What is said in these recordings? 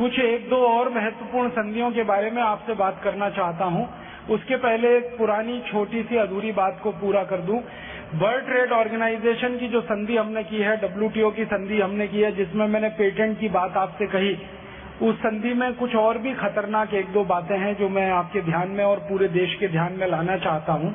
कुछ एक दो और महत्वपूर्ण संधियों के बारे में आपसे बात करना चाहता हूं। उसके पहले एक पुरानी छोटी सी अधूरी बात को पूरा कर दूं। वर्ल्ड ट्रेड ऑर्गेनाइजेशन की जो संधि हमने की है, WTO की संधि हमने की है, जिसमें मैंने पेटेंट की बात आपसे कही, उस संधि में कुछ और भी खतरनाक एक दो बातें हैं जो मैं आपके ध्यान में और पूरे देश के ध्यान में लाना चाहता हूं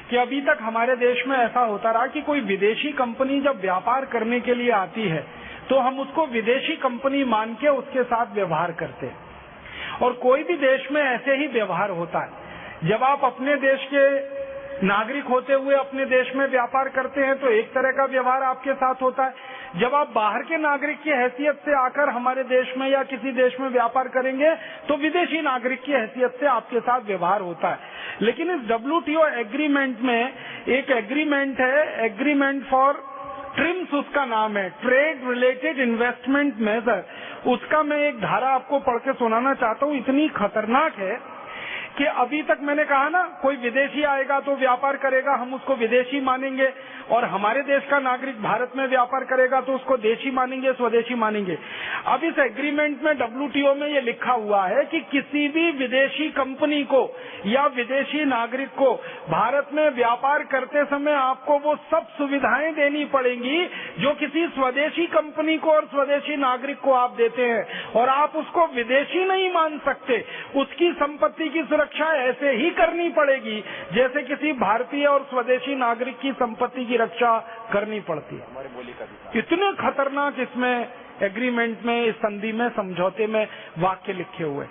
कि अभी तक हमारे देश में ऐसा होता रहा कि कोई विदेशी कंपनी जब व्यापार करने के लिए आती है तो हम उसको विदेशी कंपनी मान के उसके साथ व्यवहार करते हैं। और कोई भी देश में ऐसे ही व्यवहार होता है। जब आप अपने देश के नागरिक होते हुए अपने देश में व्यापार करते हैं तो एक तरह का व्यवहार आपके साथ होता है। जब आप बाहर के नागरिक की हैसियत से आकर हमारे देश में या किसी देश में व्यापार करेंगे तो विदेशी नागरिक की हैसियत से आपके साथ व्यवहार होता है। लेकिन इस WTO एग्रीमेंट में एक एग्रीमेंट है, एग्रीमेंट फॉर ट्रिम्स उसका नाम है, ट्रेड रिलेटेड इन्वेस्टमेंट मेजर। उसका मैं एक धारा आपको पढ़ के सुनाना चाहता हूँ। इतनी खतरनाक है कि अभी तक मैंने कहा ना, कोई विदेशी आएगा तो व्यापार करेगा, हम उसको विदेशी मानेंगे, और हमारे देश का नागरिक भारत में व्यापार करेगा तो उसको देशी मानेंगे, स्वदेशी मानेंगे। अब इस एग्रीमेंट में WTO में ये लिखा हुआ है कि किसी भी विदेशी कंपनी को या विदेशी नागरिक को भारत में व्यापार करते समय आपको वो सब सुविधाएं देनी पड़ेंगी जो किसी स्वदेशी कंपनी को और स्वदेशी नागरिक को आप देते हैं, और आप उसको विदेशी नहीं मान सकते। उसकी संपत्ति की सुरक्षा ऐसे ही करनी पड़ेगी जैसे किसी भारतीय और स्वदेशी नागरिक की संपत्ति की रक्षा करनी पड़ती है। हमारे बोली का इतने खतरनाक इसमें एग्रीमेंट में, इस संधि में, समझौते में वाक्य लिखे हुए।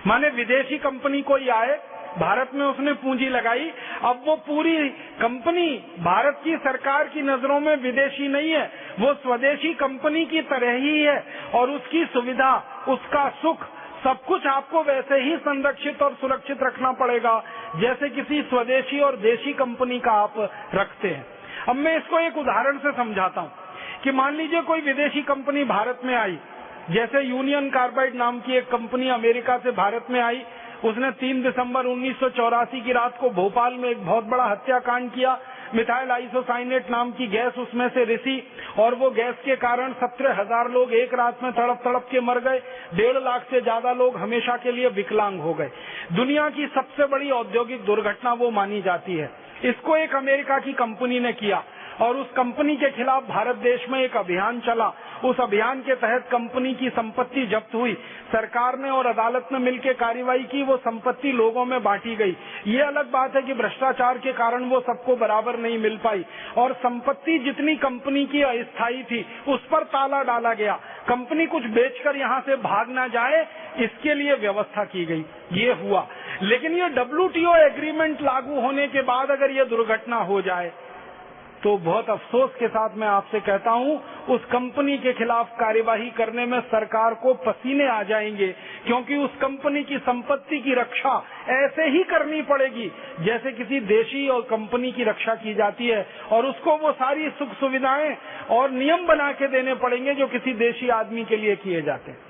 माने विदेशी कंपनी कोई आए, भारत में उसने पूंजी लगाई, अब वो पूरी कंपनी भारत की सरकार की नजरों में विदेशी नहीं है, वो स्वदेशी कंपनी की तरह ही है, और उसकी सुविधा, उसका सुख, सब कुछ आपको वैसे ही संरक्षित और सुरक्षित रखना पड़ेगा जैसे किसी स्वदेशी और देशी कंपनी का आप रखते हैं। अब मैं इसको एक उदाहरण से समझाता हूँ कि मान लीजिए कोई विदेशी कंपनी भारत में आई, जैसे यूनियन कार्बाइड नाम की एक कंपनी अमेरिका से भारत में आई। उसने 3 दिसंबर 1984 की रात को भोपाल में एक बहुत बड़ा हत्याकांड किया। मिथाइल आइसोसाइनेट नाम की गैस उसमें से रिसी, और वो गैस के कारण 17,000 लोग एक रात में तड़प तड़प के मर गए। 1.5 लाख से ज्यादा लोग हमेशा के लिए विकलांग हो गए। दुनिया की सबसे बड़ी औद्योगिक दुर्घटना वो मानी जाती है। इसको एक अमेरिका की कंपनी ने किया, और उस कंपनी के खिलाफ भारत देश में एक अभियान चला। उस अभियान के तहत कंपनी की संपत्ति जब्त हुई। सरकार ने और अदालत ने मिलकर कार्रवाई की, वो संपत्ति लोगों में बांटी गई। ये अलग बात है कि भ्रष्टाचार के कारण वो सबको बराबर नहीं मिल पाई, और संपत्ति जितनी कंपनी की अस्थायी थी उस पर ताला डाला गया। कंपनी कुछ बेचकर यहाँ से भाग ना जाए, इसके लिए व्यवस्था की गई। ये हुआ। लेकिन ये WTO एग्रीमेंट लागू होने के बाद अगर ये दुर्घटना हो जाए तो बहुत अफसोस के साथ मैं आपसे कहता हूं, उस कंपनी के खिलाफ कार्यवाही करने में सरकार को पसीने आ जाएंगे, क्योंकि उस कंपनी की संपत्ति की रक्षा ऐसे ही करनी पड़ेगी जैसे किसी देशी और कंपनी की रक्षा की जाती है, और उसको वो सारी सुख सुविधाएं और नियम बना के देने पड़ेंगे जो किसी देशी आदमी के लिए किए जाते हैं।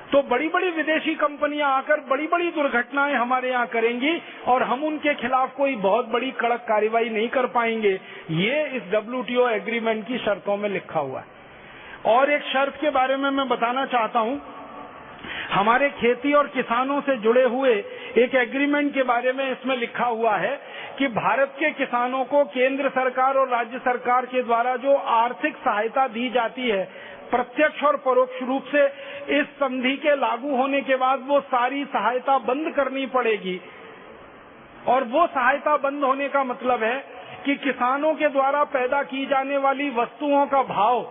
तो बड़ी बड़ी विदेशी कंपनियां आकर बड़ी बड़ी दुर्घटनाएं हमारे यहाँ करेंगी, और हम उनके खिलाफ कोई बहुत बड़ी कड़क कार्रवाई नहीं कर पाएंगे। ये इस WTO एग्रीमेंट की शर्तों में लिखा हुआ है। और एक शर्त के बारे में मैं बताना चाहता हूँ। हमारे खेती और किसानों से जुड़े हुए एक एग्रीमेंट के बारे में इसमें लिखा हुआ है कि भारत के किसानों को केंद्र सरकार और राज्य सरकार के द्वारा जो आर्थिक सहायता दी जाती है, प्रत्यक्ष और परोक्ष रूप से, इस संधि के लागू होने के बाद वो सारी सहायता बंद करनी पड़ेगी। और वो सहायता बंद होने का मतलब है कि किसानों के द्वारा पैदा की जाने वाली वस्तुओं का भाव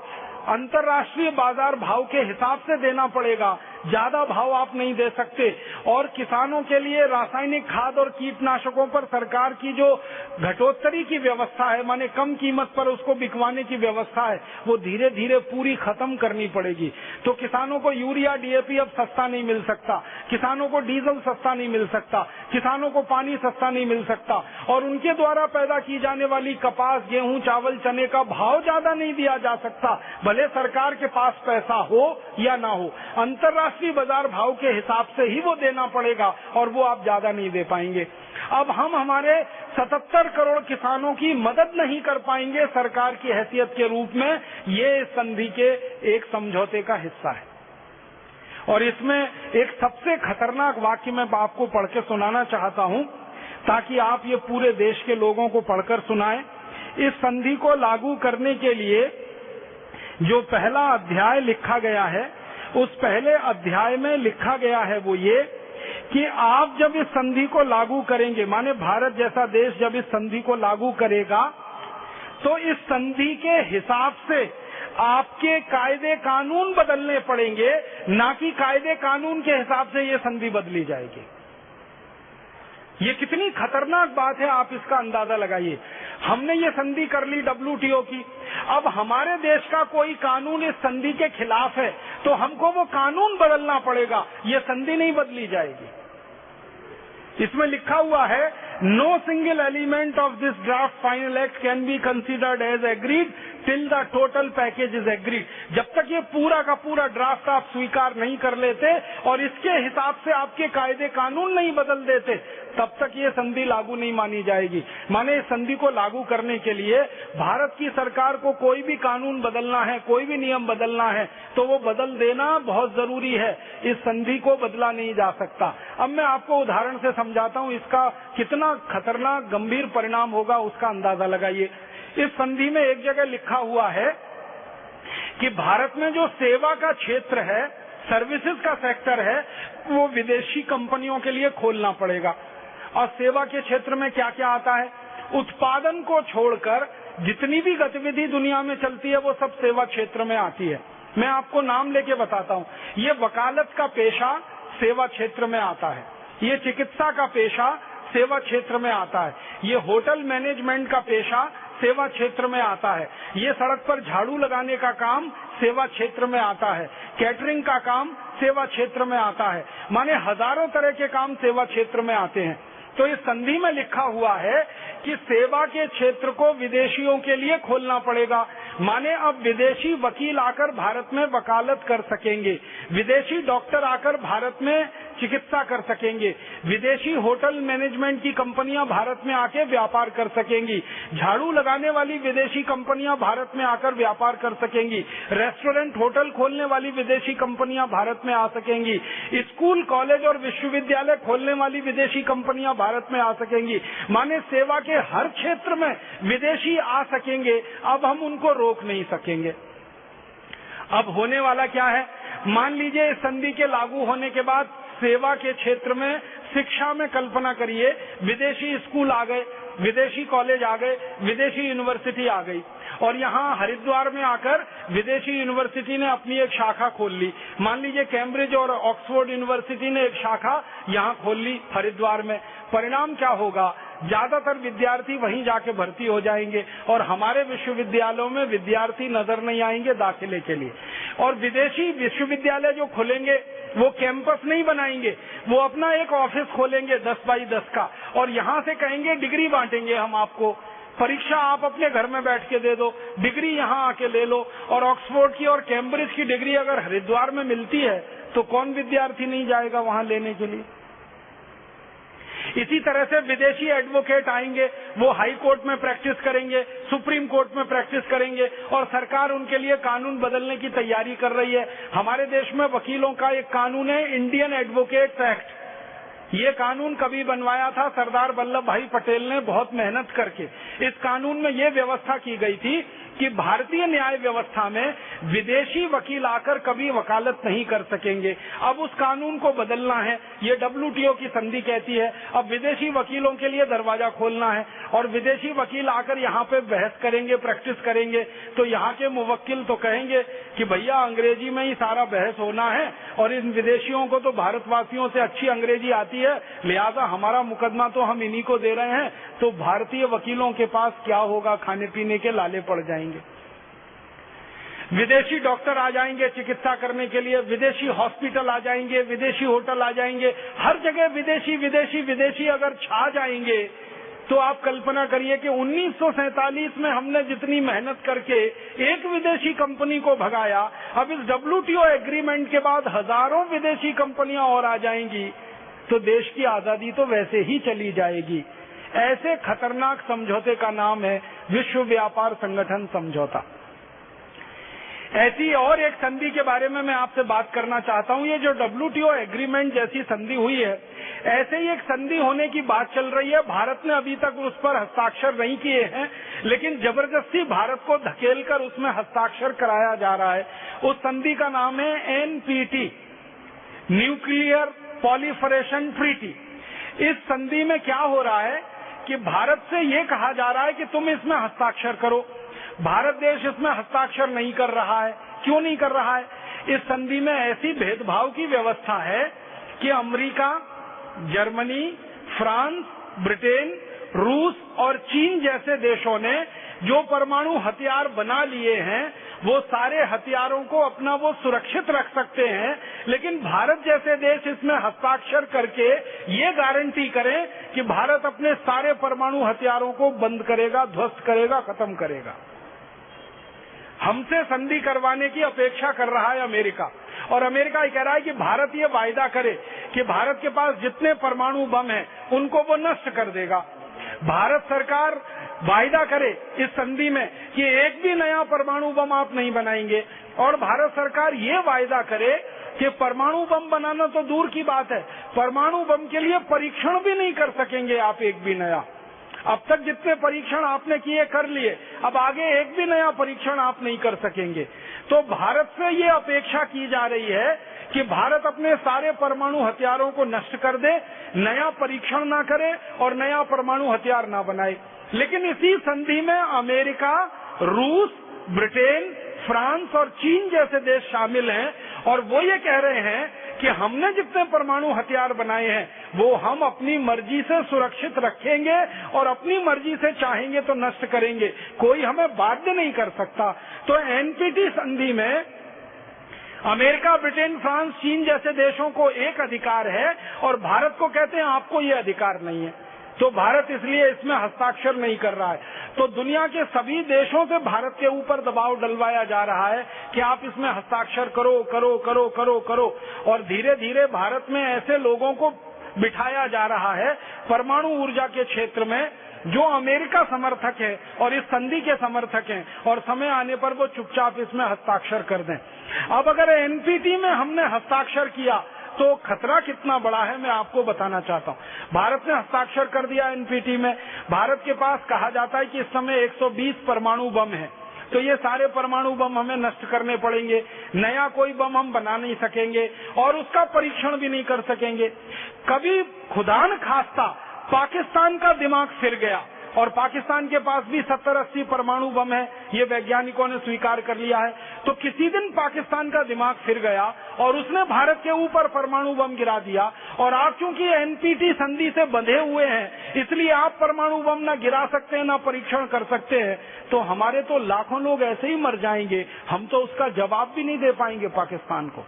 अंतर्राष्ट्रीय बाजार भाव के हिसाब से देना पड़ेगा, ज्यादा भाव आप नहीं दे सकते। और किसानों के लिए रासायनिक खाद और कीटनाशकों पर सरकार की जो घटोत्तरी की व्यवस्था है, माने कम कीमत पर उसको बिकवाने की व्यवस्था है, वो धीरे धीरे पूरी खत्म करनी पड़ेगी। तो किसानों को यूरिया DAP अब सस्ता नहीं मिल सकता, किसानों को डीजल सस्ता नहीं मिल सकता, किसानों को पानी सस्ता नहीं मिल सकता, और उनके द्वारा पैदा की जाने वाली कपास, गेहूं, चावल, चने का भाव ज्यादा नहीं दिया जा सकता, भले सरकार के पास पैसा हो या ना हो। अंतर्राष्ट्रीय बाजार भाव के हिसाब से ही वो देना पड़ेगा, और वो आप ज्यादा नहीं दे पाएंगे। अब हम हमारे 77 करोड़ किसानों की मदद नहीं कर पाएंगे सरकार की हैसियत के रूप में। ये संधि के एक समझौते का हिस्सा है। और इसमें एक सबसे खतरनाक वाक्य मैं आपको पढ़ के सुनाना चाहता हूं, ताकि आप ये पूरे देश के लोगों को पढ़कर सुनाएं। इस संधि को लागू करने के लिए जो पहला अध्याय लिखा गया है, उस पहले अध्याय में लिखा गया है वो ये कि आप जब इस संधि को लागू करेंगे, माने भारत जैसा देश जब इस संधि को लागू करेगा, तो इस संधि के हिसाब से आपके कायदे कानून बदलने पड़ेंगे, ना कि कायदे कानून के हिसाब से ये संधि बदली जाएगी। ये कितनी खतरनाक बात है, आप इसका अंदाजा लगाइए। हमने ये संधि कर ली WTO की, अब हमारे देश का कोई कानून इस संधि के खिलाफ है तो हमको वो कानून बदलना पड़ेगा, ये संधि नहीं बदली जाएगी। इसमें लिखा हुआ है, no single element of this draft final act can be considered as agreed till the total package is agreed. जब तक ये पूरा का पूरा ड्राफ्ट आप स्वीकार नहीं कर लेते और इसके हिसाब से आपके कायदे कानून नहीं बदल देते, तब तक ये संधि लागू नहीं मानी जाएगी। माने इस संधि को लागू करने के लिए भारत की सरकार को कोई भी कानून बदलना है, कोई भी नियम बदलना है, तो वो बदल देना बहुत जरूरी है। इस संधि को बदला नहीं जा सकता। अब मैं आपको उदाहरण से समझाता हूँ इसका कितना खतरनाक गंभीर परिणाम होगा, उसका अंदाजा लगाइए। इस संधि में एक जगह लिखा हुआ है कि भारत में जो सेवा का क्षेत्र है, सर्विसेज का सेक्टर है, वो विदेशी कंपनियों के लिए खोलना पड़ेगा। और सेवा के क्षेत्र में क्या क्या आता है? उत्पादन को छोड़कर जितनी भी गतिविधि दुनिया में चलती है वो सब सेवा क्षेत्र में आती है। मैं आपको नाम लेके बताता हूँ। ये वकालत का पेशा सेवा क्षेत्र में आता है, ये चिकित्सा का पेशा सेवा क्षेत्र में आता है, ये होटल मैनेजमेंट का पेशा सेवा क्षेत्र में आता है, ये सड़क पर झाड़ू लगाने का काम सेवा क्षेत्र में आता है, कैटरिंग का काम सेवा क्षेत्र में आता है। माने हजारों तरह के काम सेवा क्षेत्र में आते हैं। तो इस संधि में लिखा हुआ है कि सेवा के क्षेत्र को विदेशियों के लिए खोलना पड़ेगा। माने अब विदेशी वकील आकर भारत में वकालत कर सकेंगे, विदेशी डॉक्टर आकर भारत में चिकित्सा कर सकेंगे, विदेशी होटल मैनेजमेंट की कंपनियां भारत में आके व्यापार कर सकेंगी, झाड़ू लगाने वाली विदेशी कंपनियां भारत में आकर व्यापार कर सकेंगी, रेस्टोरेंट होटल खोलने वाली विदेशी कंपनियां भारत में आ सकेंगी, स्कूल कॉलेज और विश्वविद्यालय खोलने वाली विदेशी कंपनियां भारत में आ सकेंगी। माने सेवा के हर क्षेत्र में विदेशी आ सकेंगे। अब हम उनको रोक नहीं सकेंगे। अब होने वाला क्या है? मान लीजिए इस संधि के लागू होने के बाद सेवा के क्षेत्र में शिक्षा में कल्पना करिए, विदेशी स्कूल आ गए, विदेशी कॉलेज आ गए, विदेशी यूनिवर्सिटी आ गई, और यहाँ हरिद्वार में आकर विदेशी यूनिवर्सिटी ने अपनी एक शाखा खोल ली। मान लीजिए कैम्ब्रिज और ऑक्सफोर्ड यूनिवर्सिटी ने एक शाखा यहाँ खोल ली हरिद्वार में। परिणाम क्या होगा? ज्यादातर विद्यार्थी वहीं जाके भर्ती हो जाएंगे और हमारे विश्वविद्यालयों में विद्यार्थी नजर नहीं आएंगे दाखिले के लिए। और विदेशी विश्वविद्यालय जो खोलेंगे वो कैंपस नहीं बनाएंगे, वो अपना एक ऑफिस खोलेंगे 10 बाई 10 का, और यहाँ से कहेंगे डिग्री बांटेंगे हम आपको, परीक्षा आप अपने घर में बैठ के दे दो, डिग्री यहाँ आके ले लो। और ऑक्सफोर्ड की और कैम्ब्रिज की डिग्री अगर हरिद्वार में मिलती है तो कौन विद्यार्थी नहीं जाएगा वहाँ लेने के लिए? इसी तरह से विदेशी एडवोकेट आएंगे, वो हाई कोर्ट में प्रैक्टिस करेंगे, सुप्रीम कोर्ट में प्रैक्टिस करेंगे, और सरकार उनके लिए कानून बदलने की तैयारी कर रही है। हमारे देश में वकीलों का एक कानून है, इंडियन एडवोकेट्स एक्ट। ये कानून कभी बनवाया था सरदार वल्लभ भाई पटेल ने बहुत मेहनत करके। इस कानून में ये व्यवस्था की गई थी कि भारतीय न्याय व्यवस्था में विदेशी वकील आकर कभी वकालत नहीं कर सकेंगे। अब उस कानून को बदलना है, ये WTO की संधि कहती है। अब विदेशी वकीलों के लिए दरवाजा खोलना है, और विदेशी वकील आकर यहाँ पे बहस करेंगे, प्रैक्टिस करेंगे, तो यहाँ के मुवक्किल तो कहेंगे कि भैया अंग्रेजी में ही सारा बहस होना है, और इन विदेशियों को तो भारतवासियों से अच्छी अंग्रेजी आती है, लिहाजा हमारा मुकदमा तो हम इन्हीं को दे रहे हैं। तो भारतीय वकीलों के पास क्या होगा? खाने पीने के लाले पड़ जाएंगे। विदेशी डॉक्टर आ जाएंगे चिकित्सा करने के लिए, विदेशी हॉस्पिटल आ जाएंगे, विदेशी होटल आ जाएंगे, हर जगह विदेशी विदेशी विदेशी अगर छा जाएंगे तो आप कल्पना करिए कि 1947 में हमने जितनी मेहनत करके एक विदेशी कंपनी को भगाया, अब इस WTO एग्रीमेंट के बाद हजारों विदेशी कंपनियां और आ जाएंगी, तो देश की आजादी तो वैसे ही चली जाएगी। ऐसे खतरनाक समझौते का नाम है विश्व व्यापार संगठन समझौता। ऐसी और एक संधि के बारे में मैं आपसे बात करना चाहता हूँ। ये जो WTO एग्रीमेंट जैसी संधि हुई है, ऐसे ही एक संधि होने की बात चल रही है। भारत ने अभी तक उस पर हस्ताक्षर नहीं किए हैं, लेकिन जबरदस्ती भारत को धकेलकर उसमें हस्ताक्षर कराया जा रहा है। उस संधि का नाम है NPT, न्यूक्लियर पॉलीफरेशन ट्रीटी। इस संधि में क्या हो रहा है कि भारत से ये कहा जा रहा है कि तुम इसमें हस्ताक्षर करो। भारत देश इसमें हस्ताक्षर नहीं कर रहा है। क्यों नहीं कर रहा है? इस संधि में ऐसी भेदभाव की व्यवस्था है कि अमेरिका, जर्मनी, फ्रांस, ब्रिटेन, रूस और चीन जैसे देशों ने जो परमाणु हथियार बना लिए हैं, वो सारे हथियारों को अपना वो सुरक्षित रख सकते हैं, लेकिन भारत जैसे देश इसमें हस्ताक्षर करके ये गारंटी करें कि भारत अपने सारे परमाणु हथियारों को बंद करेगा, ध्वस्त करेगा, खत्म करेगा। हमसे संधि करवाने की अपेक्षा कर रहा है अमेरिका, और अमेरिका ये कह रहा है कि भारत ये वायदा करे कि भारत के पास जितने परमाणु बम हैं उनको वो नष्ट कर देगा। भारत सरकार वायदा करे इस संधि में कि एक भी नया परमाणु बम आप नहीं बनाएंगे, और भारत सरकार ये वायदा करे कि परमाणु बम बनाना तो दूर की बात है, परमाणु बम के लिए परीक्षण भी नहीं कर सकेंगे आप एक भी नया। अब तक जितने परीक्षण आपने किए कर लिए, अब आगे एक भी नया परीक्षण आप नहीं कर सकेंगे। तो भारत से ये अपेक्षा की जा रही है कि भारत अपने सारे परमाणु हथियारों को नष्ट कर दे, नया परीक्षण ना करे और नया परमाणु हथियार ना बनाए। लेकिन इसी संधि में अमेरिका, रूस, ब्रिटेन, फ्रांस और चीन जैसे देश शामिल हैं, और वो ये कह रहे हैं कि हमने जितने परमाणु हथियार बनाए हैं वो हम अपनी मर्जी से सुरक्षित रखेंगे और अपनी मर्जी से चाहेंगे तो नष्ट करेंगे, कोई हमें बाध्य नहीं कर सकता। तो NPT संधि में अमेरिका, ब्रिटेन, फ्रांस, चीन जैसे देशों को एक अधिकार है और भारत को कहते हैं आपको ये अधिकार नहीं है, तो भारत इसलिए इसमें हस्ताक्षर नहीं कर रहा है। तो दुनिया के सभी देशों से भारत के ऊपर दबाव डलवाया जा रहा है कि आप इसमें हस्ताक्षर करो करो करो करो करो, और धीरे धीरे भारत में ऐसे लोगों को बिठाया जा रहा है परमाणु ऊर्जा के क्षेत्र में जो अमेरिका समर्थक है और इस संधि के समर्थक हैं, और समय आने पर वो चुपचाप इसमें हस्ताक्षर कर दें। अब अगर NPT में हमने हस्ताक्षर किया तो खतरा कितना बड़ा है मैं आपको बताना चाहता हूँ। भारत ने हस्ताक्षर कर दिया NPT में। भारत के पास कहा जाता है कि इस समय 120 परमाणु बम है, तो ये सारे परमाणु बम हमें नष्ट करने पड़ेंगे, नया कोई बम हम बना नहीं सकेंगे और उसका परीक्षण भी नहीं कर सकेंगे। कभी खुदा न खास्ता पाकिस्तान का दिमाग फिर गया, और पाकिस्तान के पास भी 70-80 परमाणु बम है, ये वैज्ञानिकों ने स्वीकार कर लिया है। तो किसी दिन पाकिस्तान का दिमाग फिर गया और उसने भारत के ऊपर परमाणु बम गिरा दिया, और आप चूंकि NPT संधि से बंधे हुए हैं इसलिए आप परमाणु बम ना गिरा सकते हैं ना परीक्षण कर सकते हैं, तो हमारे तो लाखों लोग ऐसे ही मर जाएंगे, हम तो उसका जवाब भी नहीं दे पाएंगे पाकिस्तान को।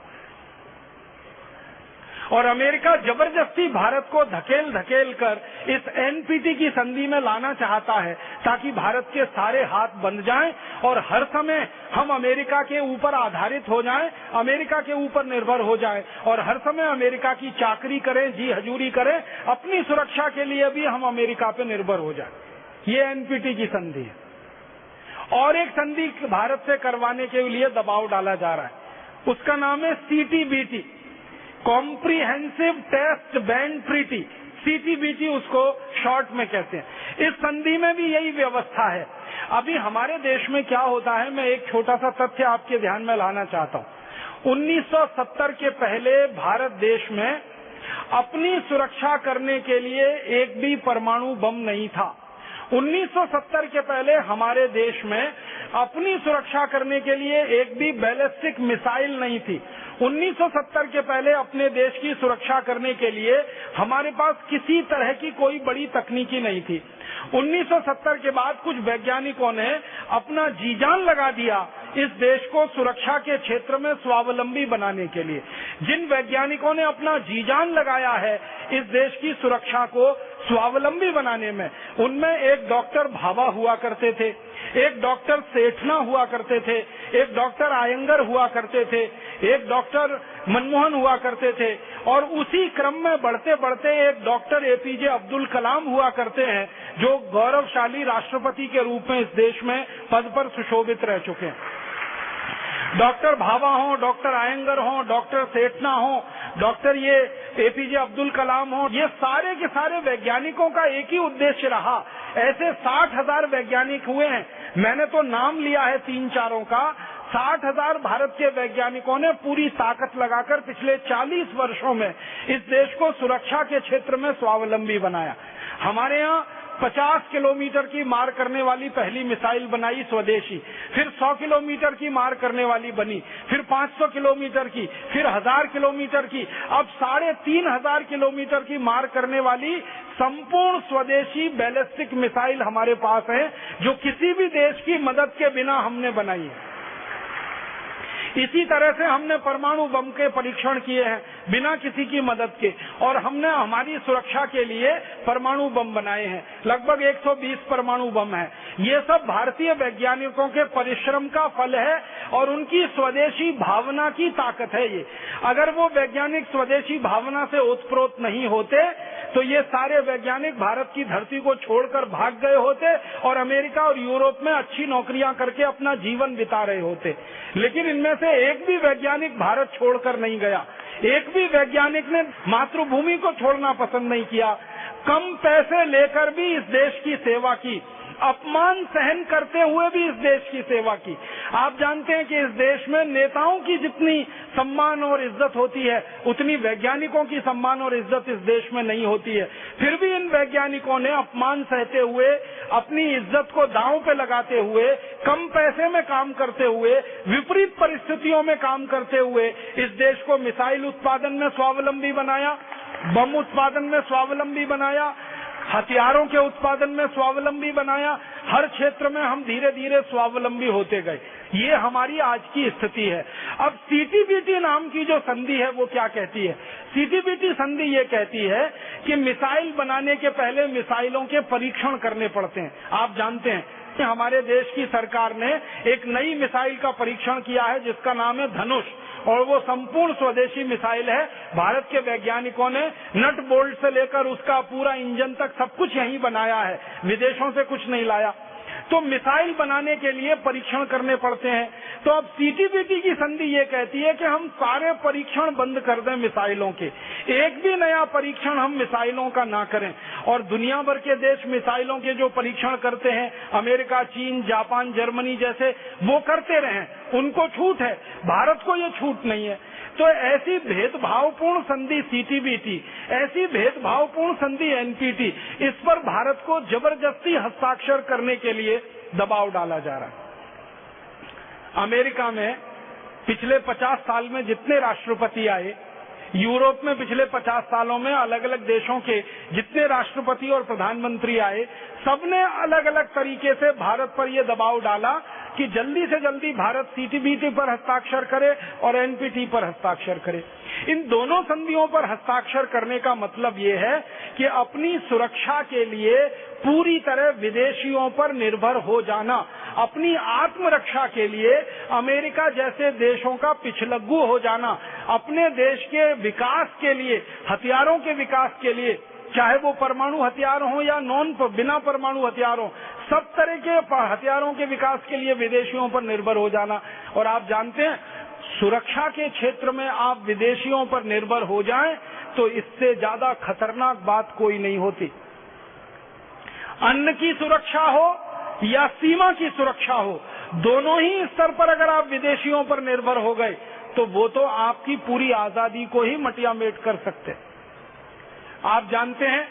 और अमेरिका जबरदस्ती भारत को धकेल धकेल कर इस NPT की संधि में लाना चाहता है ताकि भारत के सारे हाथ बंध जाएं और हर समय हम अमेरिका के ऊपर आधारित हो जाएं, अमेरिका के ऊपर निर्भर हो जाएं और हर समय अमेरिका की चाकरी करें, जी हजूरी करें, अपनी सुरक्षा के लिए भी हम अमेरिका पे निर्भर हो जाएं। ये NPT की संधि है। और एक संधि भारत से करवाने के लिए दबाव डाला जा रहा है, उसका नाम है CTBT, comprehensive test ban treaty, CTBT उसको शॉर्ट में कहते हैं। इस संधि में भी यही व्यवस्था है। अभी हमारे देश में क्या होता है, मैं एक छोटा सा तथ्य आपके ध्यान में लाना चाहता हूँ। 1970 के पहले भारत देश में अपनी सुरक्षा करने के लिए एक भी परमाणु बम नहीं था। 1970 के पहले हमारे देश में अपनी सुरक्षा करने के लिए एक भी बैलिस्टिक मिसाइल नहीं थी। 1970 के पहले अपने देश की सुरक्षा करने के लिए हमारे पास किसी तरह की कोई बड़ी तकनीकी नहीं थी। 1970 के बाद कुछ वैज्ञानिकों ने अपना जी जान लगा दिया इस देश को सुरक्षा के क्षेत्र में स्वावलंबी बनाने के लिए। जिन वैज्ञानिकों ने अपना जी जान लगाया है इस देश की सुरक्षा को स्वावलंबी बनाने में, उनमें एक डॉक्टर भाभा हुआ करते थे, एक डॉक्टर सेठना हुआ करते थे, एक डॉक्टर आयंगर हुआ करते थे, एक डॉक्टर मनमोहन हुआ करते थे, और उसी क्रम में बढ़ते बढ़ते एक डॉक्टर APJ अब्दुल कलाम हुआ करते हैं जो गौरवशाली राष्ट्रपति के रूप में इस देश में पद पर सुशोभित रह चुके हैं। डॉक्टर भाभा हो, डॉक्टर आयंगर हो, डॉक्टर सेठना हो, डॉक्टर ये एपीजे अब्दुल कलाम हो, ये सारे के सारे वैज्ञानिकों का एक ही उद्देश्य रहा। ऐसे 60,000 वैज्ञानिक हुए हैं, मैंने तो नाम लिया है 3-4 का। 60,000 भारत के वैज्ञानिकों ने पूरी ताकत लगाकर पिछले 40 वर्षों में इस देश को सुरक्षा के क्षेत्र में स्वावलंबी बनाया। हमारे यहाँ 50 किलोमीटर की मार करने वाली पहली मिसाइल बनाई स्वदेशी, फिर 100 किलोमीटर की मार करने वाली बनी, फिर 500 किलोमीटर की, फिर 1000 किलोमीटर की, अब 3,500 किलोमीटर की मार करने वाली संपूर्ण स्वदेशी बैलिस्टिक मिसाइल हमारे पास है, जो किसी भी देश की मदद के बिना हमने बनाई है। इसी तरह से हमने परमाणु बम के परीक्षण किए हैं बिना किसी की मदद के, और हमने हमारी सुरक्षा के लिए परमाणु बम बनाए हैं। लगभग 120 परमाणु बम हैं। ये सब भारतीय वैज्ञानिकों के परिश्रम का फल है और उनकी स्वदेशी भावना की ताकत है ये। अगर वो वैज्ञानिक स्वदेशी भावना से ओतप्रोत नहीं होते तो ये सारे वैज्ञानिक भारत की धरती को छोड़कर भाग गए होते और अमेरिका और यूरोप में अच्छी नौकरियां करके अपना जीवन बिता रहे होते। लेकिन इनमें से एक भी वैज्ञानिक भारत छोड़कर नहीं गया, एक भी वैज्ञानिक ने मातृभूमि को छोड़ना पसंद नहीं किया। कम पैसे लेकर भी इस देश की सेवा की, अपमान सहन करते हुए भी इस देश की सेवा की। आप जानते हैं कि इस देश में नेताओं की जितनी सम्मान और इज्जत होती है उतनी वैज्ञानिकों की सम्मान और इज्जत इस देश में नहीं होती है। फिर भी इन वैज्ञानिकों ने अपमान सहते हुए, अपनी इज्जत को दांव पे लगाते हुए, कम पैसे में काम करते हुए, विपरीत परिस्थितियों में काम करते हुए इस देश को मिसाइल उत्पादन में स्वावलंबी बनाया, बम उत्पादन में स्वावलंबी बनाया, हथियारों के उत्पादन में स्वावलंबी बनाया। हर क्षेत्र में हम धीरे धीरे स्वावलंबी होते गए। ये हमारी आज की स्थिति है। अब सीटीबीटी नाम की जो संधि है वो क्या कहती है? सीटीबीटी संधि ये कहती है कि मिसाइल बनाने के पहले मिसाइलों के परीक्षण करने पड़ते हैं। आप जानते हैं कि हमारे देश की सरकार ने एक नई मिसाइल का परीक्षण किया है जिसका नाम है धनुष, और वो संपूर्ण स्वदेशी मिसाइल है। भारत के वैज्ञानिकों ने नट बोल्ट से लेकर उसका पूरा इंजन तक सब कुछ यहीं बनाया है, विदेशों से कुछ नहीं लाया। तो मिसाइल बनाने के लिए परीक्षण करने पड़ते हैं। तो अब सीटीबीटी की संधि ये कहती है कि हम सारे परीक्षण बंद कर दें मिसाइलों के, एक भी नया परीक्षण हम मिसाइलों का ना करें। और दुनिया भर के देश मिसाइलों के जो परीक्षण करते हैं, अमेरिका, चीन, जापान, जर्मनी जैसे, वो करते रहें, उनको छूट है, भारत को ये छूट नहीं है। तो ऐसी भेदभावपूर्ण संधि सीटीबीटी, ऐसी भेदभावपूर्ण संधि एनपीटी, इस पर भारत को जबरदस्ती हस्ताक्षर करने के लिए दबाव डाला जा रहा है। अमेरिका में पिछले 50 साल में जितने राष्ट्रपति आए, यूरोप में पिछले 50 सालों में अलग अलग देशों के जितने राष्ट्रपति और प्रधानमंत्री आए, सबने अलग अलग तरीके से भारत पर यह दबाव डाला कि जल्दी से जल्दी भारत सीटीबीटी पर हस्ताक्षर करे और एनपीटी पर हस्ताक्षर करे। इन दोनों संधियों पर हस्ताक्षर करने का मतलब ये है कि अपनी सुरक्षा के लिए पूरी तरह विदेशियों पर निर्भर हो जाना, अपनी आत्मरक्षा के लिए अमेरिका जैसे देशों का पिछलग्गू हो जाना, अपने देश के विकास के लिए, हथियारों के विकास के लिए, चाहे वो परमाणु हथियार हो या बिना परमाणु हथियार हो, सब तरह के हथियारों के विकास के लिए विदेशियों पर निर्भर हो जाना। और आप जानते हैं, सुरक्षा के क्षेत्र में आप विदेशियों पर निर्भर हो जाएं तो इससे ज्यादा खतरनाक बात कोई नहीं होती। अन्न की सुरक्षा हो या सीमा की सुरक्षा हो, दोनों ही स्तर पर अगर आप विदेशियों पर निर्भर हो गए तो वो तो आपकी पूरी आजादी को ही मटियामेट कर सकते। आप जानते हैं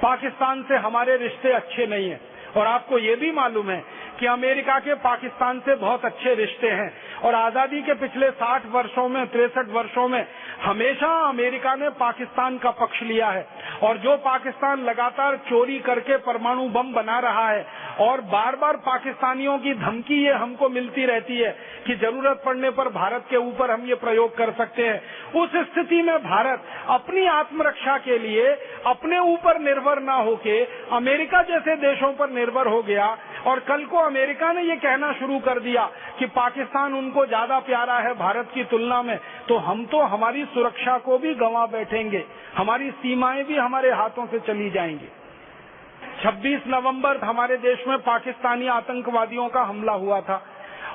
पाकिस्तान से हमारे रिश्ते अच्छे नहीं हैं, और आपको ये भी मालूम है कि अमेरिका के पाकिस्तान से बहुत अच्छे रिश्ते हैं। और आजादी के पिछले 60 वर्षों में, 63 वर्षों में हमेशा अमेरिका ने पाकिस्तान का पक्ष लिया है। और जो पाकिस्तान लगातार चोरी करके परमाणु बम बना रहा है और बार बार पाकिस्तानियों की धमकी ये हमको मिलती रहती है कि जरूरत पड़ने पर भारत के ऊपर हम ये प्रयोग कर सकते हैं, उस स्थिति में भारत अपनी आत्मरक्षा के लिए अपने ऊपर निर्भर ना होके अमेरिका जैसे देशों पर निर्भर हो गया। और कल को अमेरिका ने ये कहना शुरू कर दिया कि पाकिस्तान उनको ज्यादा प्यारा है भारत की तुलना में, तो हम तो हमारी सुरक्षा को भी गंवा बैठेंगे, हमारी सीमाएं भी हमारे हाथों से चली जाएंगी। 26 नवंबर हमारे देश में पाकिस्तानी आतंकवादियों का हमला हुआ था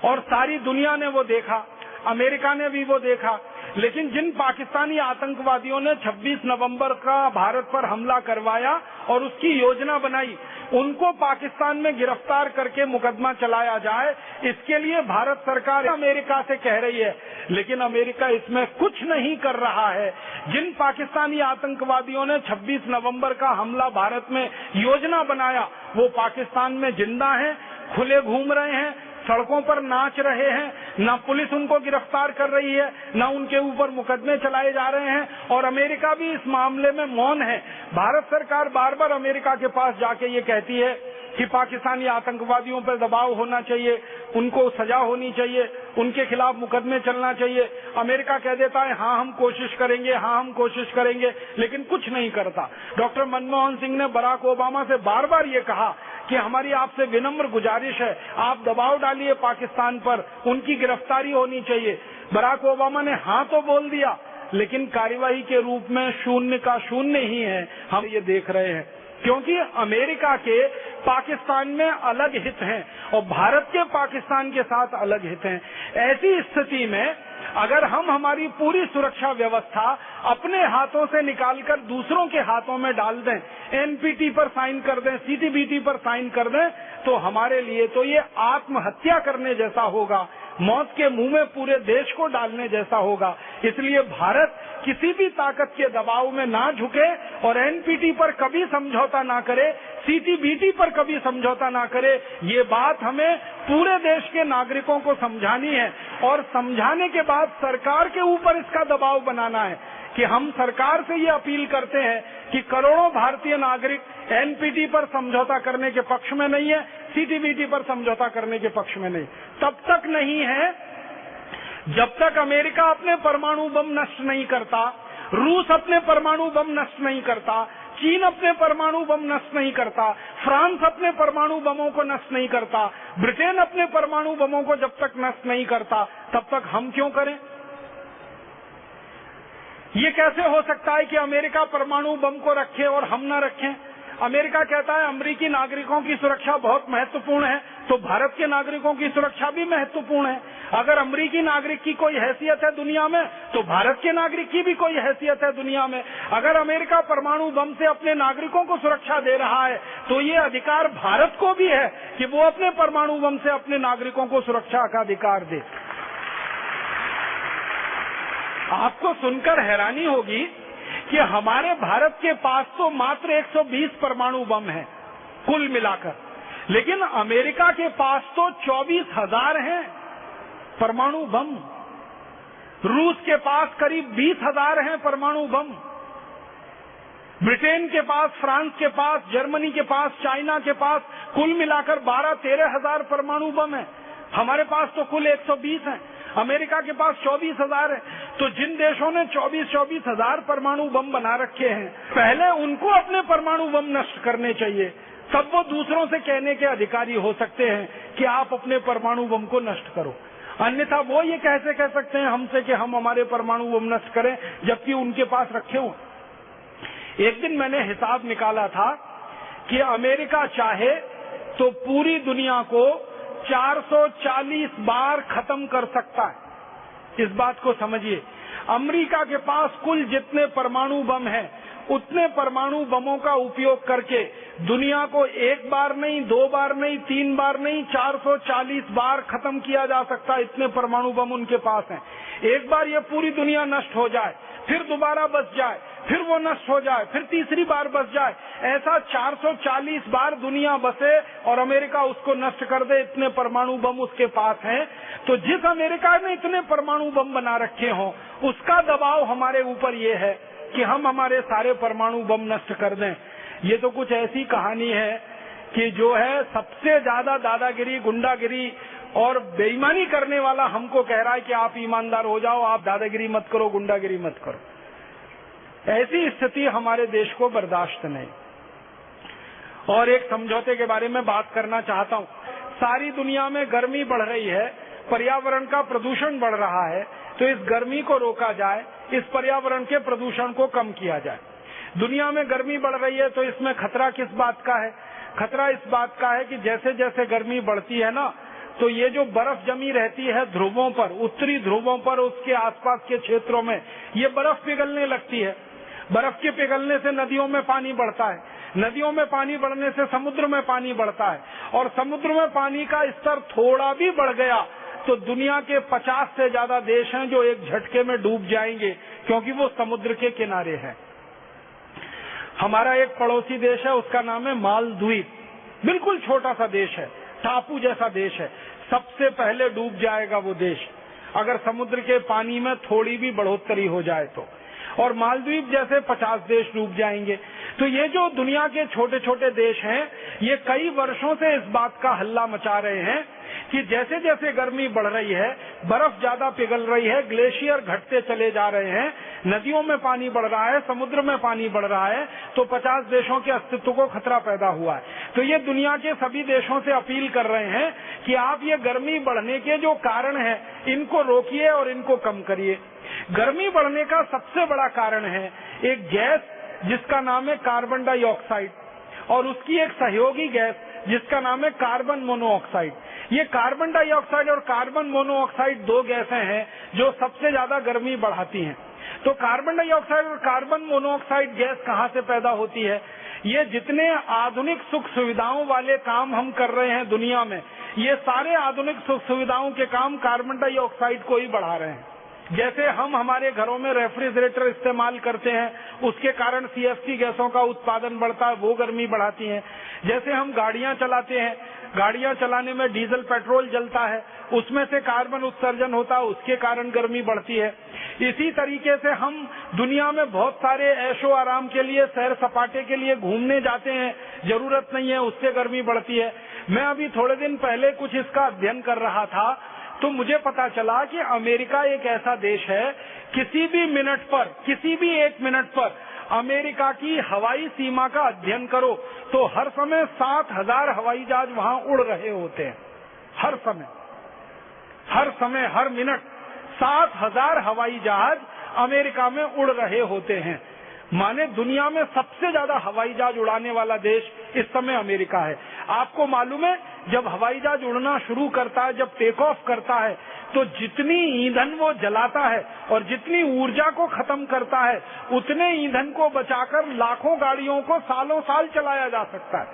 और सारी दुनिया ने वो देखा। अमेरिका ने भी वो देखा। लेकिन जिन पाकिस्तानी आतंकवादियों ने 26 नवंबर का भारत पर हमला करवाया और उसकी योजना बनाई, उनको पाकिस्तान में गिरफ्तार करके मुकदमा चलाया जाए, इसके लिए भारत सरकार अमेरिका से कह रही है, लेकिन अमेरिका इसमें कुछ नहीं कर रहा है। जिन पाकिस्तानी आतंकवादियों ने 26 नवंबर का हमला भारत में योजना बनाया, वो पाकिस्तान में जिंदा हैं, खुले घूम रहे हैं, सड़कों पर नाच रहे हैं, ना पुलिस उनको गिरफ्तार कर रही है, ना उनके ऊपर मुकदमे चलाए जा रहे हैं, और अमेरिका भी इस मामले में मौन है। भारत सरकार बार बार अमेरिका के पास जाके ये कहती है कि पाकिस्तानी आतंकवादियों पर दबाव होना चाहिए, उनको सजा होनी चाहिए, उनके खिलाफ मुकदमे चलना चाहिए। अमेरिका कह देता है हाँ हम कोशिश करेंगे, हाँ हम कोशिश करेंगे, लेकिन कुछ नहीं करता। डॉक्टर मनमोहन सिंह ने बराक ओबामा से बार बार ये कहा कि हमारी आपसे विनम्र गुजारिश है, आप दबाव डालिए पाकिस्तान पर, उनकी गिरफ्तारी होनी चाहिए। बराक ओबामा ने हाँ तो बोल दिया, लेकिन कार्यवाही के रूप में शून्य का शून्य ही है। हम ये देख रहे हैं क्योंकि अमेरिका के पाकिस्तान में अलग हित हैं और भारत के पाकिस्तान के साथ अलग हित हैं। ऐसी स्थिति में अगर हम हमारी पूरी सुरक्षा व्यवस्था अपने हाथों से निकालकर दूसरों के हाथों में डाल दें, एनपीटी पर साइन कर दें, सीटीबीटी पर साइन कर दें, तो हमारे लिए तो ये आत्महत्या करने जैसा होगा, मौत के मुंह में पूरे देश को डालने जैसा होगा। इसलिए भारत किसी भी ताकत के दबाव में ना झुके और एनपीटी पर कभी समझौता ना करे, सीटीबीटी पर कभी समझौता ना करे। ये बात हमें पूरे देश के नागरिकों को समझानी है और समझाने के बाद सरकार के ऊपर इसका दबाव बनाना है कि हम सरकार से ये अपील करते हैं कि करोड़ों भारतीय नागरिक एनपीटी पर समझौता करने के पक्ष में नहीं है, सीटीबीटी पर समझौता करने के पक्ष में नहीं। तब तक नहीं है जब तक अमेरिका अपने परमाणु बम नष्ट नहीं करता, रूस अपने परमाणु बम नष्ट नहीं करता, चीन अपने परमाणु बम नष्ट नहीं करता, फ्रांस अपने परमाणु बमों को नष्ट नहीं करता, ब्रिटेन अपने परमाणु बमों को जब तक नष्ट नहीं करता, तब तक हम क्यों करें? ये कैसे हो सकता है कि अमेरिका परमाणु बम को रखे और हम न रखें? अमेरिका कहता है अमेरिकी नागरिकों की सुरक्षा बहुत महत्वपूर्ण है, तो भारत के नागरिकों की सुरक्षा भी महत्वपूर्ण है। अगर अमेरिकी नागरिक की कोई हैसियत है दुनिया में, तो भारत के नागरिक की भी कोई हैसियत है दुनिया में। अगर अमेरिका परमाणु बम से अपने नागरिकों को सुरक्षा दे रहा है, तो ये अधिकार भारत को भी है कि वो अपने परमाणु बम से अपने नागरिकों को सुरक्षा का अधिकार दे। आपको सुनकर हैरानी होगी कि हमारे भारत के पास तो मात्र 120 परमाणु बम है कुल मिलाकर, लेकिन अमेरिका के पास तो 24,000 हैं परमाणु बम। रूस के पास करीब 20,000 हैं परमाणु बम। ब्रिटेन के पास, फ्रांस के पास, जर्मनी के पास, चाइना के पास कुल मिलाकर 12-13 हजार परमाणु बम है। हमारे पास तो कुल 120 हैं, अमेरिका के पास 24,000 है। तो जिन देशों ने 24 हजार परमाणु बम बना रखे हैं, पहले उनको अपने परमाणु बम नष्ट करने चाहिए, तब वो दूसरों से कहने के अधिकारी हो सकते हैं कि आप अपने परमाणु बम को नष्ट करो। अन्यथा वो ये कैसे कह सकते हैं हमसे कि हम हमारे परमाणु बम नष्ट करें, जबकि उनके पास रखे हुए। एक दिन मैंने हिसाब निकाला था कि अमेरिका चाहे तो पूरी दुनिया को 440 बार खत्म कर सकता है। इस बात को समझिए, अमेरिका के पास कुल जितने परमाणु बम हैं, उतने परमाणु बमों का उपयोग करके दुनिया को एक बार नहीं, 2 बार नहीं, 3 बार नहीं, 440 बार खत्म किया जा सकता है। इतने परमाणु बम उनके पास हैं। एक बार ये पूरी दुनिया नष्ट हो जाए, फिर दोबारा बच जाए, फिर वो नष्ट हो जाए, फिर तीसरी बार बच जाए, ऐसा 440 बार दुनिया बसे और अमेरिका उसको नष्ट कर दे, इतने परमाणु बम उसके पास हैं। तो जिस अमेरिका ने इतने परमाणु बम बना रखे हों, उसका दबाव हमारे ऊपर ये है कि हम हमारे सारे परमाणु बम नष्ट कर दें। ये तो कुछ ऐसी कहानी है कि जो है सबसे ज्यादा दादागिरी, गुंडागिरी और बेईमानी करने वाला हमको कह रहा है कि आप ईमानदार हो जाओ, आप दादागिरी मत करो, गुंडागिरी मत करो। ऐसी स्थिति हमारे देश को बर्दाश्त नहीं। और एक समझौते के बारे में बात करना चाहता हूँ। सारी दुनिया में गर्मी बढ़ रही है, पर्यावरण का प्रदूषण बढ़ रहा है, तो इस गर्मी को रोका जाए, इस पर्यावरण के प्रदूषण को कम किया जाए। दुनिया में गर्मी बढ़ रही है तो इसमें खतरा किस बात का है? खतरा इस बात का है कि जैसे जैसे गर्मी बढ़ती है ना, तो ये जो बर्फ जमी रहती है ध्रुवों पर, उत्तरी ध्रुवों पर, उसके आसपास के क्षेत्रों में ये बर्फ पिघलने लगती है। बर्फ के पिघलने से नदियों में पानी बढ़ता है, नदियों में पानी बढ़ने से समुद्र में पानी बढ़ता है, और समुद्र में पानी का स्तर थोड़ा भी बढ़ गया तो दुनिया के 50 से ज्यादा देश हैं जो एक झटके में डूब जाएंगे, क्योंकि वो समुद्र के किनारे है। हमारा एक पड़ोसी देश है, उसका नाम है मालदीव। बिल्कुल छोटा सा देश है, टापू जैसा देश है। सबसे पहले डूब जाएगा वो देश अगर समुद्र के पानी में थोड़ी भी बढ़ोतरी हो जाए तो, और मालदीव जैसे 50 देश डूब जाएंगे। तो ये जो दुनिया के छोटे छोटे देश हैं, ये कई वर्षों से इस बात का हल्ला मचा रहे हैं कि जैसे जैसे गर्मी बढ़ रही है, बर्फ ज्यादा पिघल रही है, ग्लेशियर घटते चले जा रहे हैं, नदियों में पानी बढ़ रहा है, समुद्र में पानी बढ़ रहा है, तो 50 देशों के अस्तित्व को खतरा पैदा हुआ है। तो ये दुनिया के सभी देशों से अपील कर रहे हैं कि आप ये गर्मी बढ़ने के जो कारण है इनको रोकिए और इनको कम करिए। गर्मी बढ़ने का सबसे बड़ा कारण है एक गैस जिसका नाम है कार्बन डाइऑक्साइड, और उसकी एक सहयोगी गैस जिसका नाम है कार्बन मोनोऑक्साइड। ये कार्बन डाइऑक्साइड और कार्बन मोनोऑक्साइड दो गैसें हैं जो सबसे ज्यादा गर्मी बढ़ाती हैं। तो कार्बन डाइऑक्साइड और कार्बन मोनोऑक्साइड गैस कहाँ से पैदा होती है? ये जितने आधुनिक सुख सुविधाओं वाले काम हम कर रहे हैं दुनिया में, ये सारे आधुनिक सुख सुविधाओं के काम कार्बन डाइऑक्साइड को ही बढ़ा रहे हैं। जैसे हम हमारे घरों में रेफ्रिजरेटर इस्तेमाल करते हैं, उसके कारण सीएफसी गैसों का उत्पादन बढ़ता है, वो गर्मी बढ़ाती हैं। जैसे हम गाड़ियां चलाते हैं, गाड़ियां चलाने में डीजल पेट्रोल जलता है, उसमें से कार्बन उत्सर्जन होता है, उसके कारण गर्मी बढ़ती है। इसी तरीके से हम दुनिया में बहुत सारे ऐशो आराम के लिए, सैर सपाटे के लिए घूमने जाते हैं, जरूरत नहीं है, उससे गर्मी बढ़ती है। मैं अभी थोड़े दिन पहले कुछ इसका अध्ययन कर रहा था, तो मुझे पता चला कि अमेरिका एक ऐसा देश है, किसी भी एक मिनट पर अमेरिका की हवाई सीमा का अध्ययन करो तो हर समय 7,000 हवाई जहाज वहां उड़ रहे होते हैं। हर समय हर मिनट 7,000 हवाई जहाज अमेरिका में उड़ रहे होते हैं। माने दुनिया में सबसे ज्यादा हवाई जहाज उड़ाने वाला देश इस समय अमेरिका है। आपको मालूम है, जब हवाई जहाज उड़ना शुरू करता है, जब टेक ऑफ करता है, तो जितनी ईंधन वो जलाता है और जितनी ऊर्जा को खत्म करता है, उतने ईंधन को बचाकर लाखों गाड़ियों को सालों साल चलाया जा सकता है।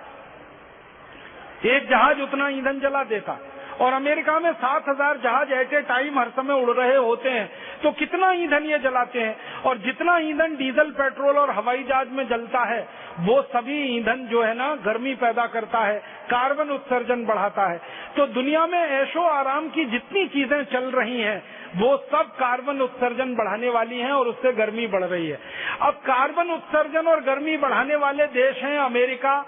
एक जहाज उतना ईंधन जला देता, और अमेरिका में 7,000 जहाज एट ए टाइम हर समय उड़ रहे होते हैं, तो कितना ईंधन ये जलाते हैं। और जितना ईंधन डीजल, पेट्रोल और हवाई जहाज में जलता है, वो सभी ईंधन जो है ना गर्मी पैदा करता है, कार्बन उत्सर्जन बढ़ाता है। तो दुनिया में ऐशो आराम की जितनी चीजें चल रही हैं, वो सब कार्बन उत्सर्जन बढ़ाने वाली हैं और उससे गर्मी बढ़ रही है। अब कार्बन उत्सर्जन और गर्मी बढ़ाने वाले देश हैं America,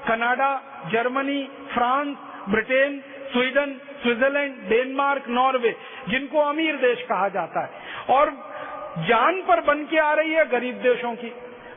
Canada, Germany, France, Britain, Sweden, Switzerland, Denmark, Norway, जिनको अमीर देश कहा जाता है। और जान पर बन के आ रही है गरीब देशों की।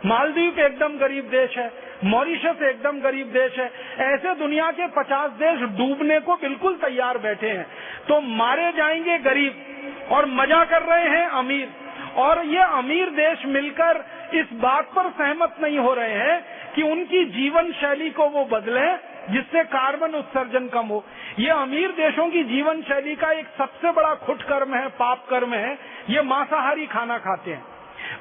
मालदीव एकदम गरीब देश है, मॉरिशस एकदम गरीब देश है। ऐसे दुनिया के 50 देश डूबने को बिल्कुल तैयार बैठे हैं। तो मारे जाएंगे गरीब और मजा कर रहे हैं अमीर। और ये अमीर देश मिलकर इस बात पर सहमत नहीं हो रहे हैं कि उनकी जीवन शैली को वो बदलें जिससे कार्बन उत्सर्जन कम हो। ये अमीर देशों की जीवन शैली का एक सबसे बड़ा खुट कर्म है, पाप कर्म है, ये मांसाहारी खाना खाते हैं।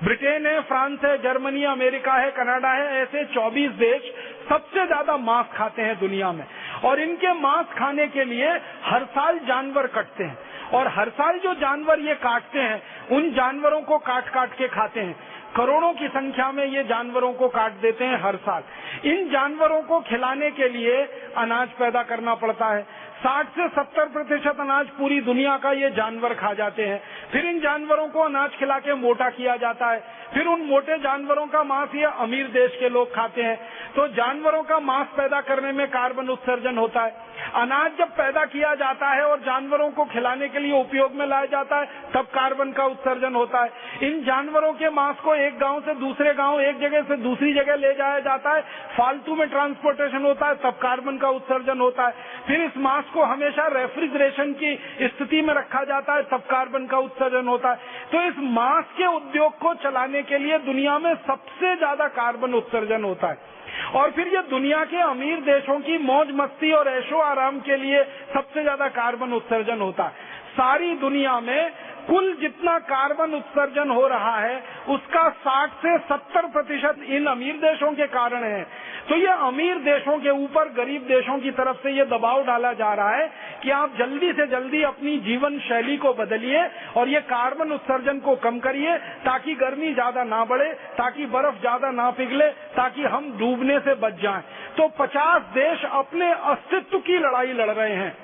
ब्रिटेन है, फ्रांस है, जर्मनी, अमेरिका है, कनाडा है, ऐसे 24 देश सबसे ज्यादा मांस खाते हैं दुनिया में। और इनके मांस खाने के लिए हर साल जानवर कटते हैं, और हर साल जो जानवर ये काटते हैं, उन जानवरों को काट काट के खाते हैं। करोड़ों की संख्या में ये जानवरों को काट देते हैं हर साल। इन जानवरों को खिलाने के लिए अनाज पैदा करना पड़ता है। 60 से 70% अनाज पूरी दुनिया का ये जानवर खा जाते हैं। फिर इन जानवरों को अनाज खिला के मोटा किया जाता है। फिर उन मोटे जानवरों का मांस ये अमीर देश के लोग खाते हैं। तो जानवरों का मांस पैदा करने में कार्बन उत्सर्जन होता है। अनाज जब पैदा किया जाता है और जानवरों को खिलाने के लिए उपयोग में लाया जाता है, तब कार्बन का उत्सर्जन होता है। इन जानवरों के मांस को एक गांव से दूसरे गांव, एक जगह से दूसरी जगह ले जाया जाता है, फालतू में ट्रांसपोर्टेशन होता है, तब कार्बन का उत्सर्जन होता है। फिर इस मांस को हमेशा रेफ्रिजरेशन की स्थिति में रखा जाता है, तब कार्बन का उत्सर्जन होता है। तो इस मांस के उद्योग को चलाने के लिए दुनिया में सबसे ज्यादा कार्बन उत्सर्जन होता है। और फिर ये दुनिया के अमीर देशों की मौज मस्ती और ऐशो आराम के लिए सबसे ज्यादा कार्बन उत्सर्जन होता है। सारी दुनिया में कुल जितना कार्बन उत्सर्जन हो रहा है उसका 60 से 70% इन अमीर देशों के कारण है। तो ये अमीर देशों के ऊपर गरीब देशों की तरफ से ये दबाव डाला जा रहा है कि आप जल्दी से जल्दी अपनी जीवन शैली को बदलिए और ये कार्बन उत्सर्जन को कम करिए, ताकि गर्मी ज्यादा ना बढ़े, ताकि बर्फ ज्यादा ना पिघले, ताकि हम डूबने से बच जाएं। तो 50 देश अपने अस्तित्व की लड़ाई लड़ रहे हैं,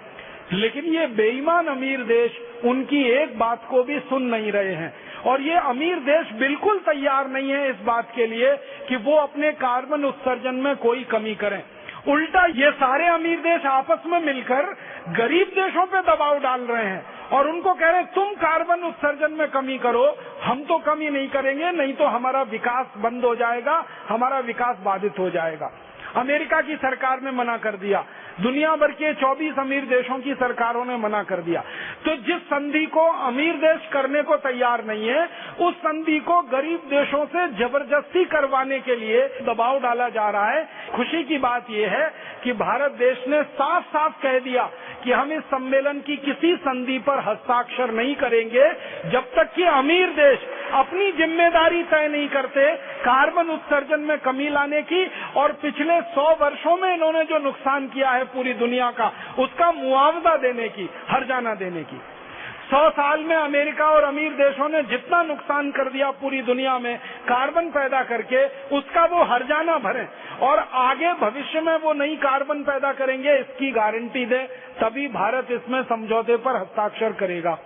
लेकिन ये बेईमान अमीर देश उनकी एक बात को भी सुन नहीं रहे हैं। और ये अमीर देश बिल्कुल तैयार नहीं है इस बात के लिए कि वो अपने कार्बन उत्सर्जन में कोई कमी करें। उल्टा ये सारे अमीर देश आपस में मिलकर गरीब देशों पे दबाव डाल रहे हैं और उनको कह रहे हैं तुम कार्बन उत्सर्जन में कमी करो, हम तो कमी नहीं करेंगे, नहीं तो हमारा विकास बंद हो जाएगा, हमारा विकास बाधित हो जाएगा। अमेरिका की सरकार ने मना कर दिया, दुनिया भर के 24 अमीर देशों की सरकारों ने मना कर दिया। तो जिस संधि को अमीर देश करने को तैयार नहीं है, उस संधि को गरीब देशों से जबरदस्ती करवाने के लिए दबाव डाला जा रहा है। खुशी की बात यह है कि भारत देश ने साफ साफ कह दिया कि हम इस सम्मेलन की किसी संधि पर हस्ताक्षर नहीं करेंगे जब तक कि अमीर देश अपनी जिम्मेदारी तय नहीं करते कार्बन उत्सर्जन में कमी लाने की, और पिछले 100 वर्षों में इन्होंने जो नुकसान किया है पूरी दुनिया का, उसका मुआवजा देने की, हर्जाना देने की। 100 साल में अमेरिका और अमीर देशों ने जितना नुकसान कर दिया पूरी दुनिया में कार्बन पैदा करके, उसका वो हर्जाना भरें और आगे भविष्य में वो नई कार्बन पैदा करेंगे, इसकी गारंटी दे, तभी भारत इसमें समझौते पर हस्ताक्षर करेगा।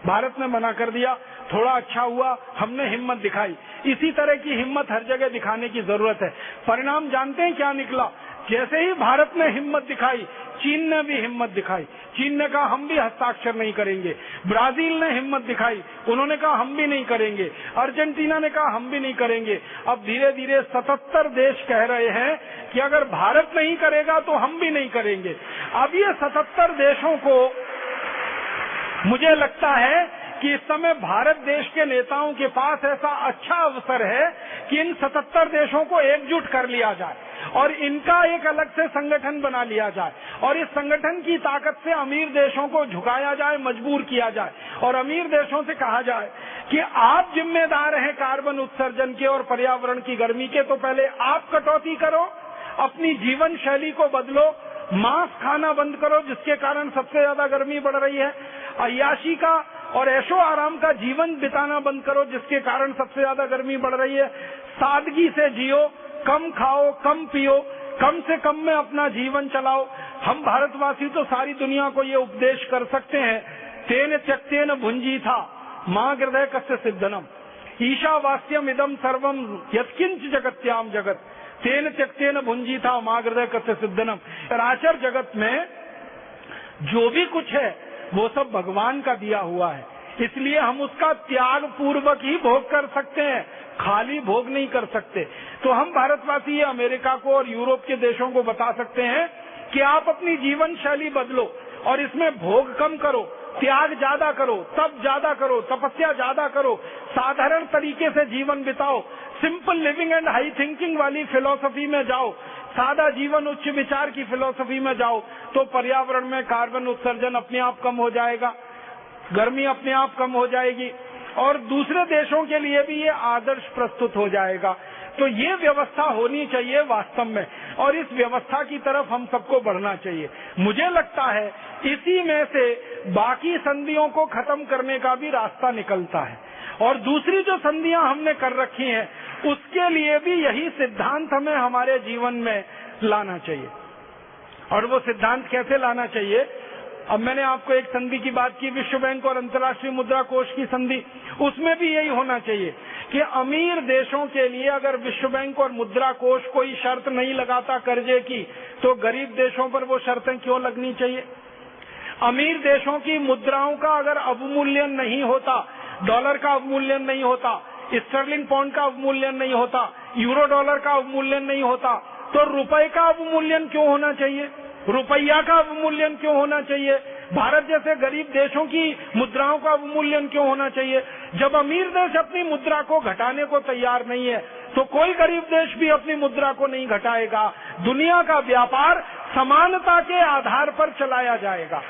भारत ने मना कर दिया, थोड़ा अच्छा हुआ हमने हिम्मत दिखाई। इसी तरह की हिम्मत हर जगह दिखाने की जरूरत है। परिणाम जानते हैं क्या निकला? जैसे ही भारत ने हिम्मत दिखाई, चीन ने भी हिम्मत दिखाई। चीन ने कहा हम भी हस्ताक्षर नहीं करेंगे। ब्राजील ने हिम्मत दिखाई, उन्होंने कहा हम भी नहीं करेंगे। अर्जेंटीना ने कहा हम भी नहीं करेंगे। अब धीरे धीरे 77 देश कह रहे हैं कि अगर भारत नहीं करेगा तो हम भी नहीं करेंगे। अब ये 77 देशों को मुझे लगता है कि इस समय भारत देश के नेताओं के पास ऐसा अच्छा अवसर है कि इन 77 देशों को एकजुट कर लिया जाए और इनका एक अलग से संगठन बना लिया जाए और इस संगठन की ताकत से अमीर देशों को झुकाया जाए, मजबूर किया जाए और अमीर देशों से कहा जाए कि आप जिम्मेदार हैं कार्बन उत्सर्जन के और पर्यावरण की गर्मी के, तो पहले आप कटौती करो, अपनी जीवन शैली को बदलो, मांस खाना बंद करो जिसके कारण सबसे ज्यादा गर्मी बढ़ रही है, अय्याशी का और ऐशो आराम का जीवन बिताना बंद करो जिसके कारण सबसे ज्यादा गर्मी बढ़ रही है, सादगी से जियो, कम खाओ, कम पियो, कम से कम में अपना जीवन चलाओ। हम भारतवासी तो सारी दुनिया को ये उपदेश कर सकते हैं, तेन त्यक्तेन भुंजीथा मां हृदय कस्य सिद्धनम ईशावास्यम इदम सर्वम यत्किंच जगत्याम जगत तेन त्यक्तेन भुंजीथा मां हृदय कस्य सिद्धनम। चराचर जगत में जो भी कुछ है वो सब भगवान का दिया हुआ है, इसलिए हम उसका त्याग पूर्वक ही भोग कर सकते हैं, खाली भोग नहीं कर सकते। तो हम भारतवासी अमेरिका को और यूरोप के देशों को बता सकते हैं कि आप अपनी जीवन शैली बदलो और इसमें भोग कम करो, त्याग ज्यादा करो, तप ज्यादा करो, तपस्या ज्यादा करो, साधारण तरीके से जीवन बिताओ, simple living and high thinking वाली फिलॉसफी में जाओ, सादा जीवन उच्च विचार की फिलॉसफी में जाओ, तो पर्यावरण में कार्बन उत्सर्जन अपने आप कम हो जाएगा, गर्मी अपने आप कम हो जाएगी और दूसरे देशों के लिए भी ये आदर्श प्रस्तुत हो जाएगा। तो ये व्यवस्था होनी चाहिए वास्तव में और इस व्यवस्था की तरफ हम सबको बढ़ना चाहिए। मुझे लगता है इसी में से बाकी संधियों को खत्म करने का भी रास्ता निकलता है और दूसरी जो संधियां हमने कर रखी हैं उसके लिए भी यही सिद्धांत हमें हमारे जीवन में लाना चाहिए। और वो सिद्धांत कैसे लाना चाहिए? अब मैंने आपको एक संधि की बात की, विश्व बैंक और अंतर्राष्ट्रीय मुद्रा कोष की संधि, उसमें भी यही होना चाहिए कि अमीर देशों के लिए अगर विश्व बैंक और मुद्रा कोष कोई शर्त नहीं लगाता कर्जे की, तो गरीब देशों पर वो शर्तें क्यों लगनी चाहिए? अमीर देशों की मुद्राओं का अगर अवमूल्यन नहीं होता, डॉलर का अवमूल्यन नहीं होता, स्टर्लिंग पाउंड का अवमूल्यन नहीं होता, यूरो डॉलर का अवमूल्यन नहीं होता, तो रुपए का अवमूल्यन क्यों होना चाहिए? रुपया का अवमूल्यन क्यों होना चाहिए? भारत जैसे गरीब देशों की मुद्राओं का अवमूल्यन क्यों होना चाहिए? जब अमीर देश अपनी मुद्रा को घटाने को तैयार नहीं है तो कोई गरीब देश भी अपनी मुद्रा को नहीं घटाएगा। दुनिया का व्यापार समानता के आधार पर चलाया जाएगा।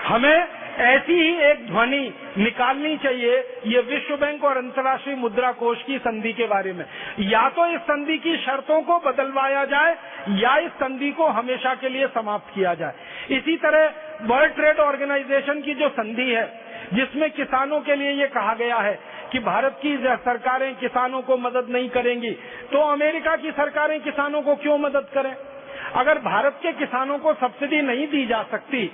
हमें ऐसी ही एक ध्वनि निकालनी चाहिए ये विश्व बैंक और अंतर्राष्ट्रीय मुद्रा कोष की संधि के बारे में। या तो इस संधि की शर्तों को बदलवाया जाए या इस संधि को हमेशा के लिए समाप्त किया जाए। इसी तरह वर्ल्ड ट्रेड ऑर्गेनाइजेशन की जो संधि है, जिसमें किसानों के लिए ये कहा गया है कि भारत की सरकारें किसानों को मदद नहीं करेंगी, तो अमेरिका की सरकारें किसानों को क्यों मदद करें? अगर भारत के किसानों को सब्सिडी नहीं दी जा सकती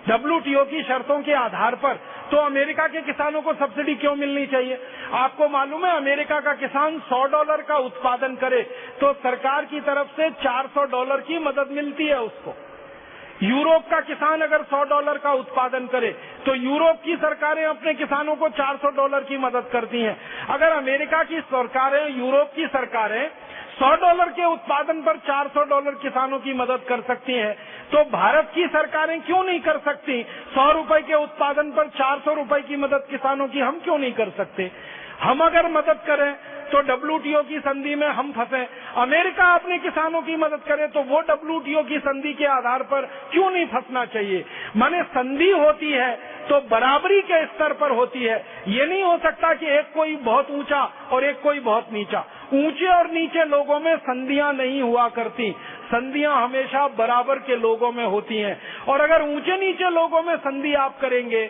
WTO की शर्तों के आधार पर, तो अमेरिका के किसानों को सब्सिडी क्यों मिलनी चाहिए? आपको मालूम है अमेरिका का किसान $100 का उत्पादन करे तो सरकार की तरफ से $400 की मदद मिलती है उसको। यूरोप का किसान अगर $100 का उत्पादन करे तो यूरोप की सरकारें अपने किसानों को $400 की मदद करती हैं। अगर अमेरिका की सरकारें, यूरोप की सरकारें $100 के उत्पादन पर $400 किसानों की मदद कर सकती हैं, तो भारत की सरकारें क्यों नहीं कर सकती? ₹100 के उत्पादन पर ₹400 की मदद किसानों की हम क्यों नहीं कर सकते? हम अगर मदद करें तो WTO की संधि में हम फंसे, अमेरिका अपने किसानों की मदद करे तो वो WTO की संधि के आधार पर क्यों नहीं फंसना चाहिए? माने संधि होती है तो बराबरी के स्तर पर होती है। ये नहीं हो सकता कि एक कोई बहुत ऊंचा और एक कोई बहुत नीचा। ऊंचे और नीचे लोगों में संधियां नहीं हुआ करती, संधियां हमेशा बराबर के लोगों में होती हैं। और अगर ऊंचे नीचे लोगों में संधि आप करेंगे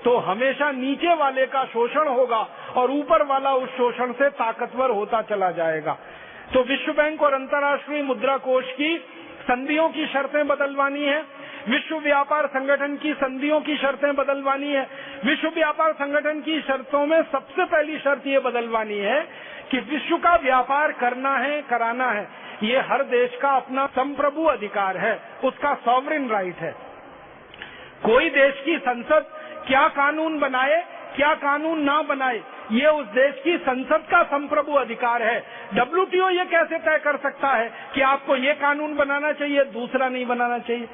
तो हमेशा नीचे वाले का शोषण होगा और ऊपर वाला उस शोषण से ताकतवर होता चला जाएगा। तो विश्व बैंक और अंतर्राष्ट्रीय मुद्रा कोष की संधियों की शर्तें बदलवानी है, विश्व व्यापार संगठन की संधियों की शर्तें बदलवानी है। विश्व व्यापार संगठन की शर्तों में सबसे पहली शर्त ये बदलवानी है कि विश्व का व्यापार करना है, कराना है, ये हर देश का अपना संप्रभु अधिकार है, उसका सॉवरेन राइट है। कोई देश की संसद क्या कानून बनाए, क्या कानून ना बनाए, ये उस देश की संसद का संप्रभु अधिकार है। WTO ये कैसे तय कर सकता है कि आपको ये कानून बनाना चाहिए, दूसरा नहीं बनाना चाहिए?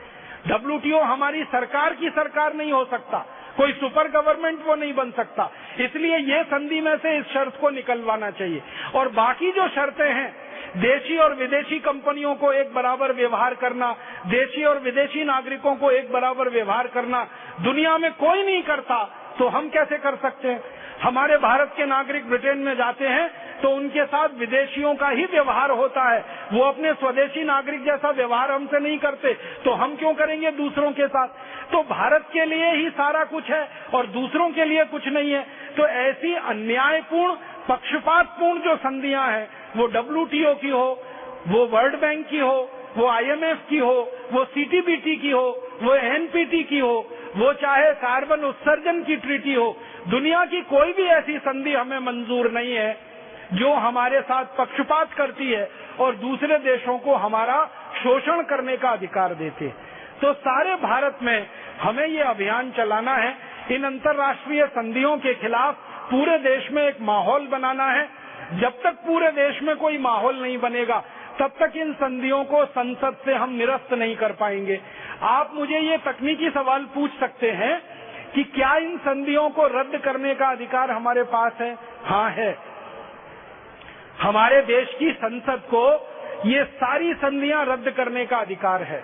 WTO हमारी सरकार की सरकार नहीं हो सकता, कोई सुपर गवर्नमेंट वो नहीं बन सकता। इसलिए ये संधि में से इस शर्त को निकलवाना चाहिए। और बाकी जो शर्तें हैं, देशी और विदेशी कंपनियों को एक बराबर व्यवहार करना, देशी और विदेशी नागरिकों को एक बराबर व्यवहार करना, दुनिया में कोई नहीं करता तो हम कैसे कर सकते हैं? हमारे भारत के नागरिक ब्रिटेन में जाते हैं तो उनके साथ विदेशियों का ही व्यवहार होता है, वो अपने स्वदेशी नागरिक जैसा व्यवहार हमसे नहीं करते, तो हम क्यों करेंगे दूसरों के साथ? तो भारत के लिए ही सारा कुछ है और दूसरों के लिए कुछ नहीं है। तो ऐसी अन्यायपूर्ण, पक्षपातपूर्ण जो संधियां हैं, वो WTO की हो, वो वर्ल्ड बैंक की हो, वो IMF की हो, वो CTBT की हो, वो NPT की हो, वो चाहे कार्बन उत्सर्जन की ट्रीटी हो, दुनिया की कोई भी ऐसी संधि हमें मंजूर नहीं है जो हमारे साथ पक्षपात करती है और दूसरे देशों को हमारा शोषण करने का अधिकार देती है। तो सारे भारत में हमें ये अभियान चलाना है, इन अंतर्राष्ट्रीय संधियों के खिलाफ पूरे देश में एक माहौल बनाना है। जब तक पूरे देश में कोई माहौल नहीं बनेगा तब तक इन संधियों को संसद से हम निरस्त नहीं कर पाएंगे। आप मुझे ये तकनीकी सवाल पूछ सकते हैं कि क्या इन संधियों को रद्द करने का अधिकार हमारे पास है? हाँ है। हमारे देश की संसद को ये सारी संधियां रद्द करने का अधिकार है।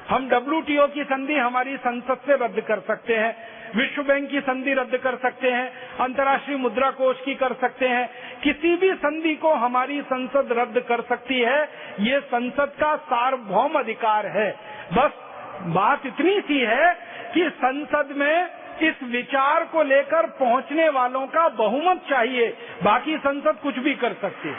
हम WTO की संधि हमारी संसद से रद्द कर सकते हैं, विश्व बैंक की संधि रद्द कर सकते हैं, अंतर्राष्ट्रीय मुद्रा कोष की कर सकते हैं, किसी भी संधि को हमारी संसद रद्द कर सकती है। ये संसद का सार्वभौम अधिकार है। बस बात इतनी सी है कि संसद में इस विचार को लेकर पहुंचने वालों का बहुमत चाहिए, बाकी संसद कुछ भी कर सकती है।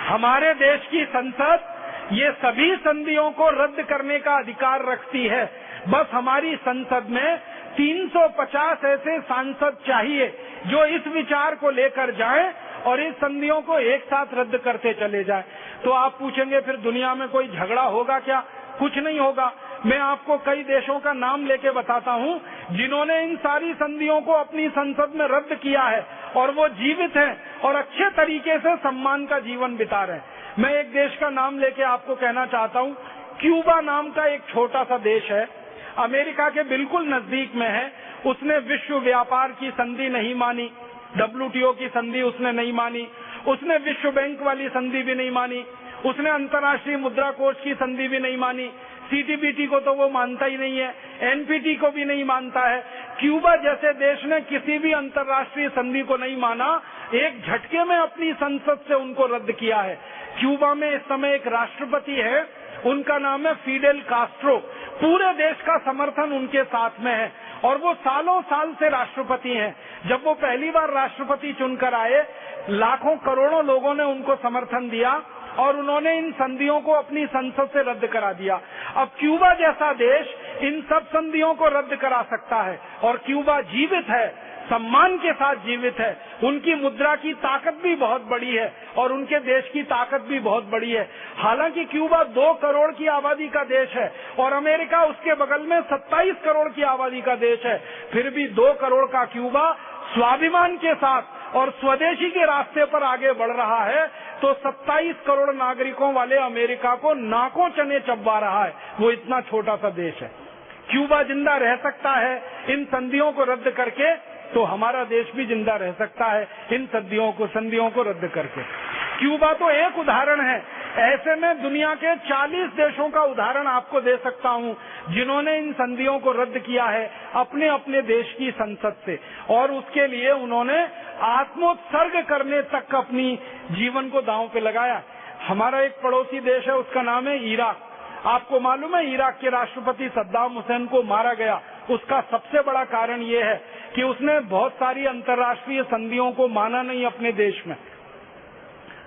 हमारे देश की संसद ये सभी संधियों को रद्द करने का अधिकार रखती है। बस हमारी संसद में 350 ऐसे सांसद चाहिए जो इस विचार को लेकर जाएं और इस संधियों को एक साथ रद्द करते चले जाएं। तो आप पूछेंगे फिर दुनिया में कोई झगड़ा होगा क्या? कुछ नहीं होगा। मैं आपको कई देशों का नाम लेके बताता हूँ जिन्होंने इन सारी संधियों को अपनी संसद में रद्द किया है और वो जीवित हैं और अच्छे तरीके से सम्मान का जीवन बिता रहे हैं। मैं एक देश का नाम लेके आपको कहना चाहता हूँ, क्यूबा नाम का एक छोटा सा देश है, अमेरिका के बिल्कुल नजदीक में है। उसने विश्व व्यापार की संधि नहीं मानी, WTO की संधि उसने नहीं मानी, उसने विश्व बैंक वाली संधि भी नहीं मानी, उसने अंतर्राष्ट्रीय मुद्रा कोष की संधि भी नहीं मानी, CTBT को तो वो मानता ही नहीं है, NPT को भी नहीं मानता है। क्यूबा जैसे देश ने किसी भी अंतर्राष्ट्रीय संधि को नहीं माना, एक झटके में अपनी संसद से उनको रद्द किया है। क्यूबा में इस समय एक राष्ट्रपति है, उनका नाम है फिडेल कास्ट्रो। पूरे देश का समर्थन उनके साथ में है और वो सालों साल से राष्ट्रपति हैं। जब वो पहली बार राष्ट्रपति चुनकर आए, लाखों करोड़ों लोगों ने उनको समर्थन दिया और उन्होंने इन संधियों को अपनी संसद से रद्द करा दिया। अब क्यूबा जैसा देश इन सब संधियों को रद्द करा सकता है और क्यूबा जीवित है, सम्मान के साथ जीवित है। उनकी मुद्रा की ताकत भी बहुत बड़ी है और उनके देश की ताकत भी बहुत बड़ी है। हालांकि क्यूबा 2 करोड़ की आबादी का देश है और अमेरिका उसके बगल में 27 करोड़ की आबादी का देश है, फिर भी 2 करोड़ का क्यूबा स्वाभिमान के साथ और स्वदेशी के रास्ते पर आगे बढ़ रहा है, तो 27 करोड़ नागरिकों वाले अमेरिका को नाकों चने चबा रहा है। वो इतना छोटा सा देश है। क्यूबा जिंदा रह सकता है इन संधियों को रद्द करके, तो हमारा देश भी जिंदा रह सकता है इन संधियों को रद्द करके। क्यूबा तो एक उदाहरण है, ऐसे में दुनिया के 40 देशों का उदाहरण आपको दे सकता हूं जिन्होंने इन संधियों को रद्द किया है अपने अपने देश की संसद से, और उसके लिए उन्होंने आत्मोत्सर्ग करने तक अपनी जीवन को दांव पे लगाया। हमारा एक पड़ोसी देश है, उसका नाम है इराक। आपको मालूम है इराक के राष्ट्रपति सद्दाम हुसैन को मारा गया, उसका सबसे बड़ा कारण ये है कि उसने बहुत सारी अंतर्राष्ट्रीय संधियों को माना नहीं अपने देश में।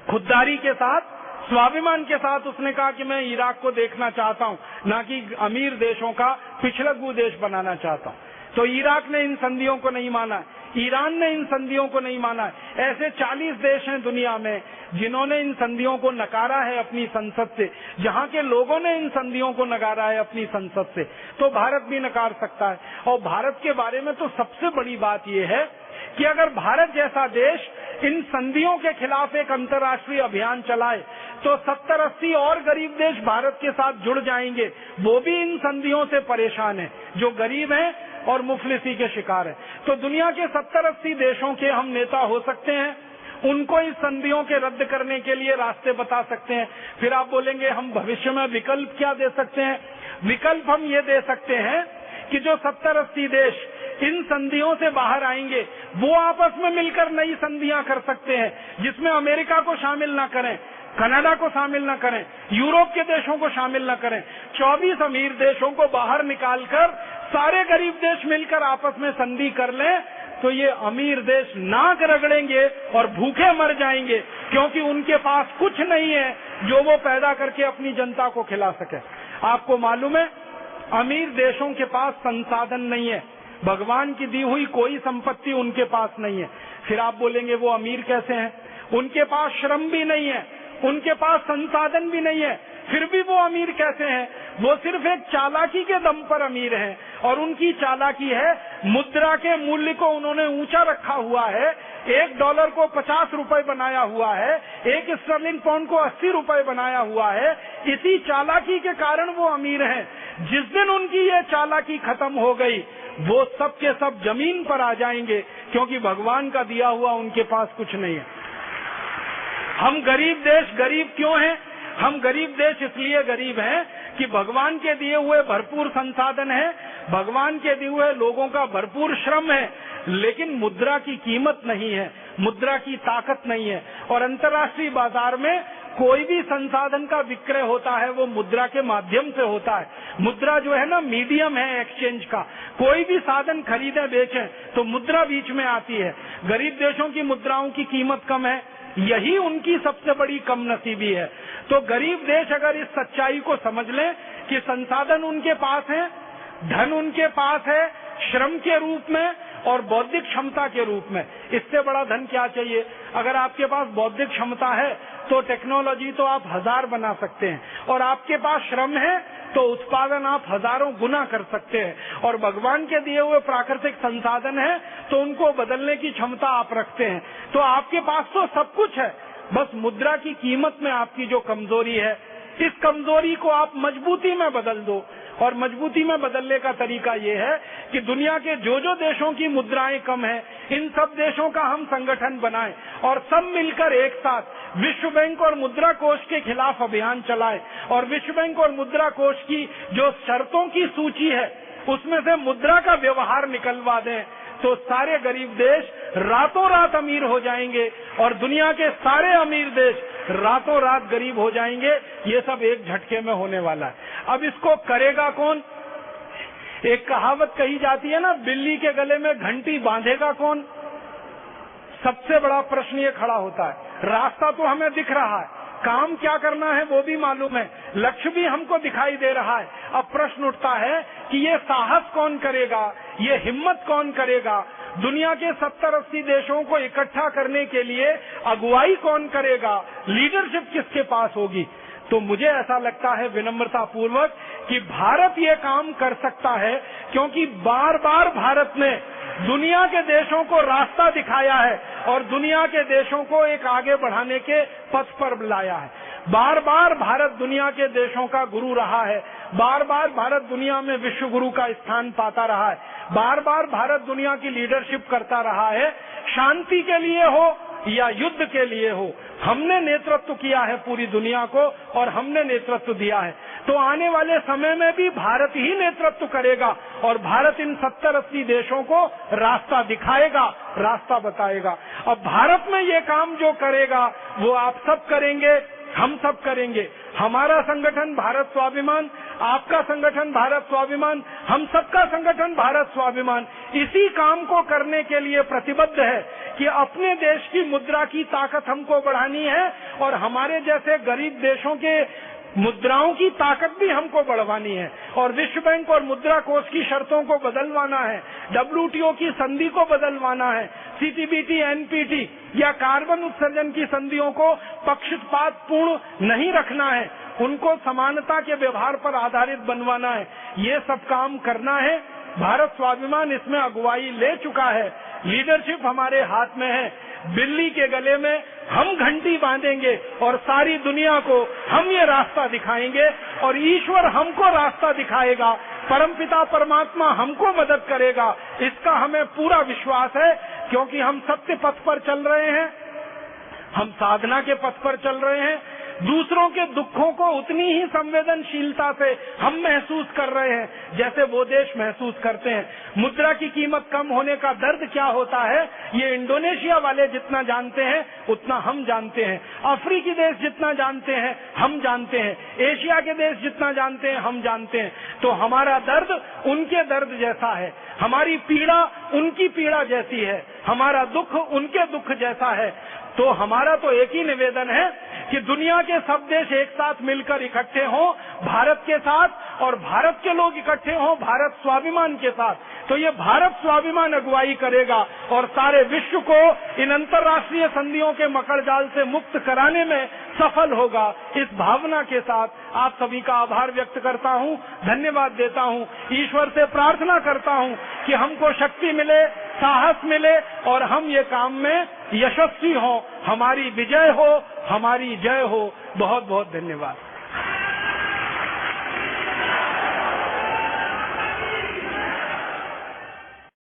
खुददारी के साथ, स्वाभिमान के साथ उसने कहा कि मैं इराक को देखना चाहता हूं, ना कि अमीर देशों का पिछड़गू देश बनाना चाहता हूं। तो इराक ने इन संधियों को नहीं माना, ईरान ने इन संधियों को नहीं माना। ऐसे 40 देश हैं दुनिया में जिन्होंने इन संधियों को नकारा है अपनी संसद से, जहां के लोगों ने इन संधियों को नकारा है अपनी संसद से, तो भारत भी नकार सकता है। और भारत के बारे में तो सबसे बड़ी बात यह है कि अगर भारत जैसा देश इन संधियों के खिलाफ एक अंतर्राष्ट्रीय अभियान चलाए तो 70-80 और गरीब देश भारत के साथ जुड़ जाएंगे। वो भी इन संधियों से परेशान हैं, जो गरीब हैं और मुफलिसी के शिकार हैं। तो दुनिया के 70-80 देशों के हम नेता हो सकते हैं, उनको इस संधियों के रद्द करने के लिए रास्ते बता सकते हैं। फिर आप बोलेंगे हम भविष्य में विकल्प क्या दे सकते हैं? विकल्प हम ये दे सकते हैं कि जो 70-80 देश इन संधियों से बाहर आएंगे वो आपस में मिलकर नई संधियां कर सकते हैं, जिसमें अमेरिका को शामिल ना करें, कनाडा को शामिल न करें, यूरोप के देशों को शामिल न करें। 24 अमीर देशों को बाहर निकालकर सारे गरीब देश मिलकर आपस में संधि कर लें, तो ये अमीर देश नाक रगड़ेंगे और भूखे मर जाएंगे, क्योंकि उनके पास कुछ नहीं है जो वो पैदा करके अपनी जनता को खिला सके। आपको मालूम है अमीर देशों के पास संसाधन नहीं है, भगवान की दी हुई कोई संपत्ति उनके पास नहीं है। फिर आप बोलेंगे वो अमीर कैसे हैं? उनके पास श्रम भी नहीं है, उनके पास संसाधन भी नहीं है, फिर भी वो अमीर कैसे हैं? वो सिर्फ एक चालाकी के दम पर अमीर हैं, और उनकी चालाकी है मुद्रा के मूल्य को उन्होंने ऊंचा रखा हुआ है। $1 को 50 रुपए बनाया हुआ है, 1 स्टर्लिंग पाउंड को 80 रुपए बनाया हुआ है। इसी चालाकी के कारण वो अमीर हैं। जिस दिन उनकी ये चालाकी खत्म हो गई, वो सब के सब जमीन पर आ जाएंगे, क्योंकि भगवान का दिया हुआ उनके पास कुछ नहीं है। हम गरीब देश गरीब क्यों हैं? हम गरीब देश इसलिए गरीब हैं कि भगवान के दिए हुए भरपूर संसाधन है, भगवान के दिए हुए लोगों का भरपूर श्रम है, लेकिन मुद्रा की कीमत नहीं है, मुद्रा की ताकत नहीं है। और अंतर्राष्ट्रीय बाजार में कोई भी संसाधन का विक्रय होता है वो मुद्रा के माध्यम से होता है। मुद्रा जो है ना, मीडियम है एक्सचेंज का। कोई भी साधन खरीदे बेचें तो मुद्रा बीच में आती है। गरीब देशों की मुद्राओं की कीमत कम है, यही उनकी सबसे बड़ी कम नसीबी है। तो गरीब देश अगर इस सच्चाई को समझ लें कि संसाधन उनके पास है, धन उनके पास है, श्रम के रूप में और बौद्धिक क्षमता के रूप में, इससे बड़ा धन क्या चाहिए? अगर आपके पास बौद्धिक क्षमता है तो टेक्नोलॉजी तो आप 1000 बना सकते हैं, और आपके पास श्रम है तो उत्पादन आप हजारों गुना कर सकते हैं। और भगवान के दिए हुए प्राकृतिक संसाधन है तो उनको बदलने की क्षमता आप रखते हैं। तो आपके पास तो सब कुछ है, बस मुद्रा की कीमत में आपकी जो कमजोरी है, इस कमजोरी को आप मजबूती में बदल दो। और मजबूती में बदलने का तरीका ये है कि दुनिया के जो देशों की मुद्राएं कम है, इन सब देशों का हम संगठन बनाएं और सब मिलकर एक साथ विश्व बैंक और मुद्रा कोष के खिलाफ अभियान चलाएं और विश्व बैंक और मुद्रा कोष की जो शर्तों की सूची है उसमें से मुद्रा का व्यवहार निकलवा दें, तो सारे गरीब देश रातों रात अमीर हो जाएंगे और दुनिया के सारे अमीर देश रातों रात गरीब हो जाएंगे। ये सब एक झटके में होने वाला है। अब इसको करेगा कौन? एक कहावत कही जाती है ना, बिल्ली के गले में घंटी बांधेगा कौन? सबसे बड़ा प्रश्न ये खड़ा होता है। रास्ता तो हमें दिख रहा है, काम क्या करना है वो भी मालूम है, लक्ष्य भी हमको दिखाई दे रहा है। अब प्रश्न उठता है कि ये साहस कौन करेगा, ये हिम्मत कौन करेगा? दुनिया के 70-80 देशों को इकट्ठा करने के लिए अगुवाई कौन करेगा? लीडरशिप किसके पास होगी? तो मुझे ऐसा लगता है विनम्रता पूर्वक कि भारत ये काम कर सकता है, क्योंकि बार बार भारत ने दुनिया के देशों को रास्ता दिखाया है और दुनिया के देशों को एक आगे बढ़ाने के पथ पर लाया है। बार बार भारत दुनिया के देशों का गुरु रहा है, बार बार भारत दुनिया में विश्व गुरु का स्थान पाता रहा है, बार बार भारत दुनिया की लीडरशिप करता रहा है। शांति के लिए हो या युद्ध के लिए हो, हमने नेतृत्व किया है पूरी दुनिया को और हमने नेतृत्व दिया है। तो आने वाले समय में भी भारत ही नेतृत्व करेगा और भारत इन 70-80 देशों को रास्ता दिखाएगा, रास्ता बताएगा। अब भारत में ये काम जो करेगा वो आप सब करेंगे, हम सब करेंगे। हमारा संगठन भारत स्वाभिमान, आपका संगठन भारत स्वाभिमान, हम सबका संगठन भारत स्वाभिमान इसी काम को करने के लिए प्रतिबद्ध है कि अपने देश की मुद्रा की ताकत हमको बढ़ानी है और हमारे जैसे गरीब देशों के मुद्राओं की ताकत भी हमको बढ़वानी है और विश्व बैंक और मुद्रा कोष की शर्तों को बदलवाना है, WTO की संधि को बदलवाना है, CTBT, NPT या कार्बन उत्सर्जन की संधियों को पक्षपात पूर्ण नहीं रखना है, उनको समानता के व्यवहार पर आधारित बनवाना है। ये सब काम करना है। भारत स्वाभिमान इसमें अगुवाई ले चुका है, लीडरशिप हमारे हाथ में है। बिल्ली के गले में हम घंटी बांधेंगे और सारी दुनिया को हम ये रास्ता दिखाएंगे और ईश्वर हमको रास्ता दिखाएगा, परमपिता परमात्मा हमको मदद करेगा, इसका हमें पूरा विश्वास है। क्योंकि हम सत्य पथ पर चल रहे हैं, हम साधना के पथ पर चल रहे हैं, दूसरों के दुखों को उतनी ही संवेदनशीलता से हम महसूस कर रहे हैं जैसे वो देश महसूस करते हैं। मुद्रा की कीमत कम होने का दर्द क्या होता है ये इंडोनेशिया वाले जितना जानते हैं उतना हम जानते हैं, अफ्रीकी देश जितना जानते हैं हम जानते हैं, एशिया के देश जितना जानते हैं हम जानते हैं। तो हमारा दर्द उनके दर्द जैसा है, हमारी पीड़ा उनकी पीड़ा जैसी है, हमारा दुख उनके दुख जैसा है। तो हमारा तो एक ही निवेदन है कि दुनिया के सब देश एक साथ मिलकर इकट्ठे हों भारत के साथ और भारत के लोग इकट्ठे हों भारत स्वाभिमान के साथ। तो ये भारत स्वाभिमान अगुवाई करेगा और सारे विश्व को इन अंतर्राष्ट्रीय संधियों के मकड़जाल से मुक्त कराने में सफल होगा। इस भावना के साथ आप सभी का आभार व्यक्त करता हूँ, धन्यवाद देता हूँ, ईश्वर से प्रार्थना करता हूँ कि हमको शक्ति मिले, साहस मिले और हम ये काम में यशस्वी हों, हमारी विजय हो, हमारी जय हो। बहुत बहुत धन्यवाद।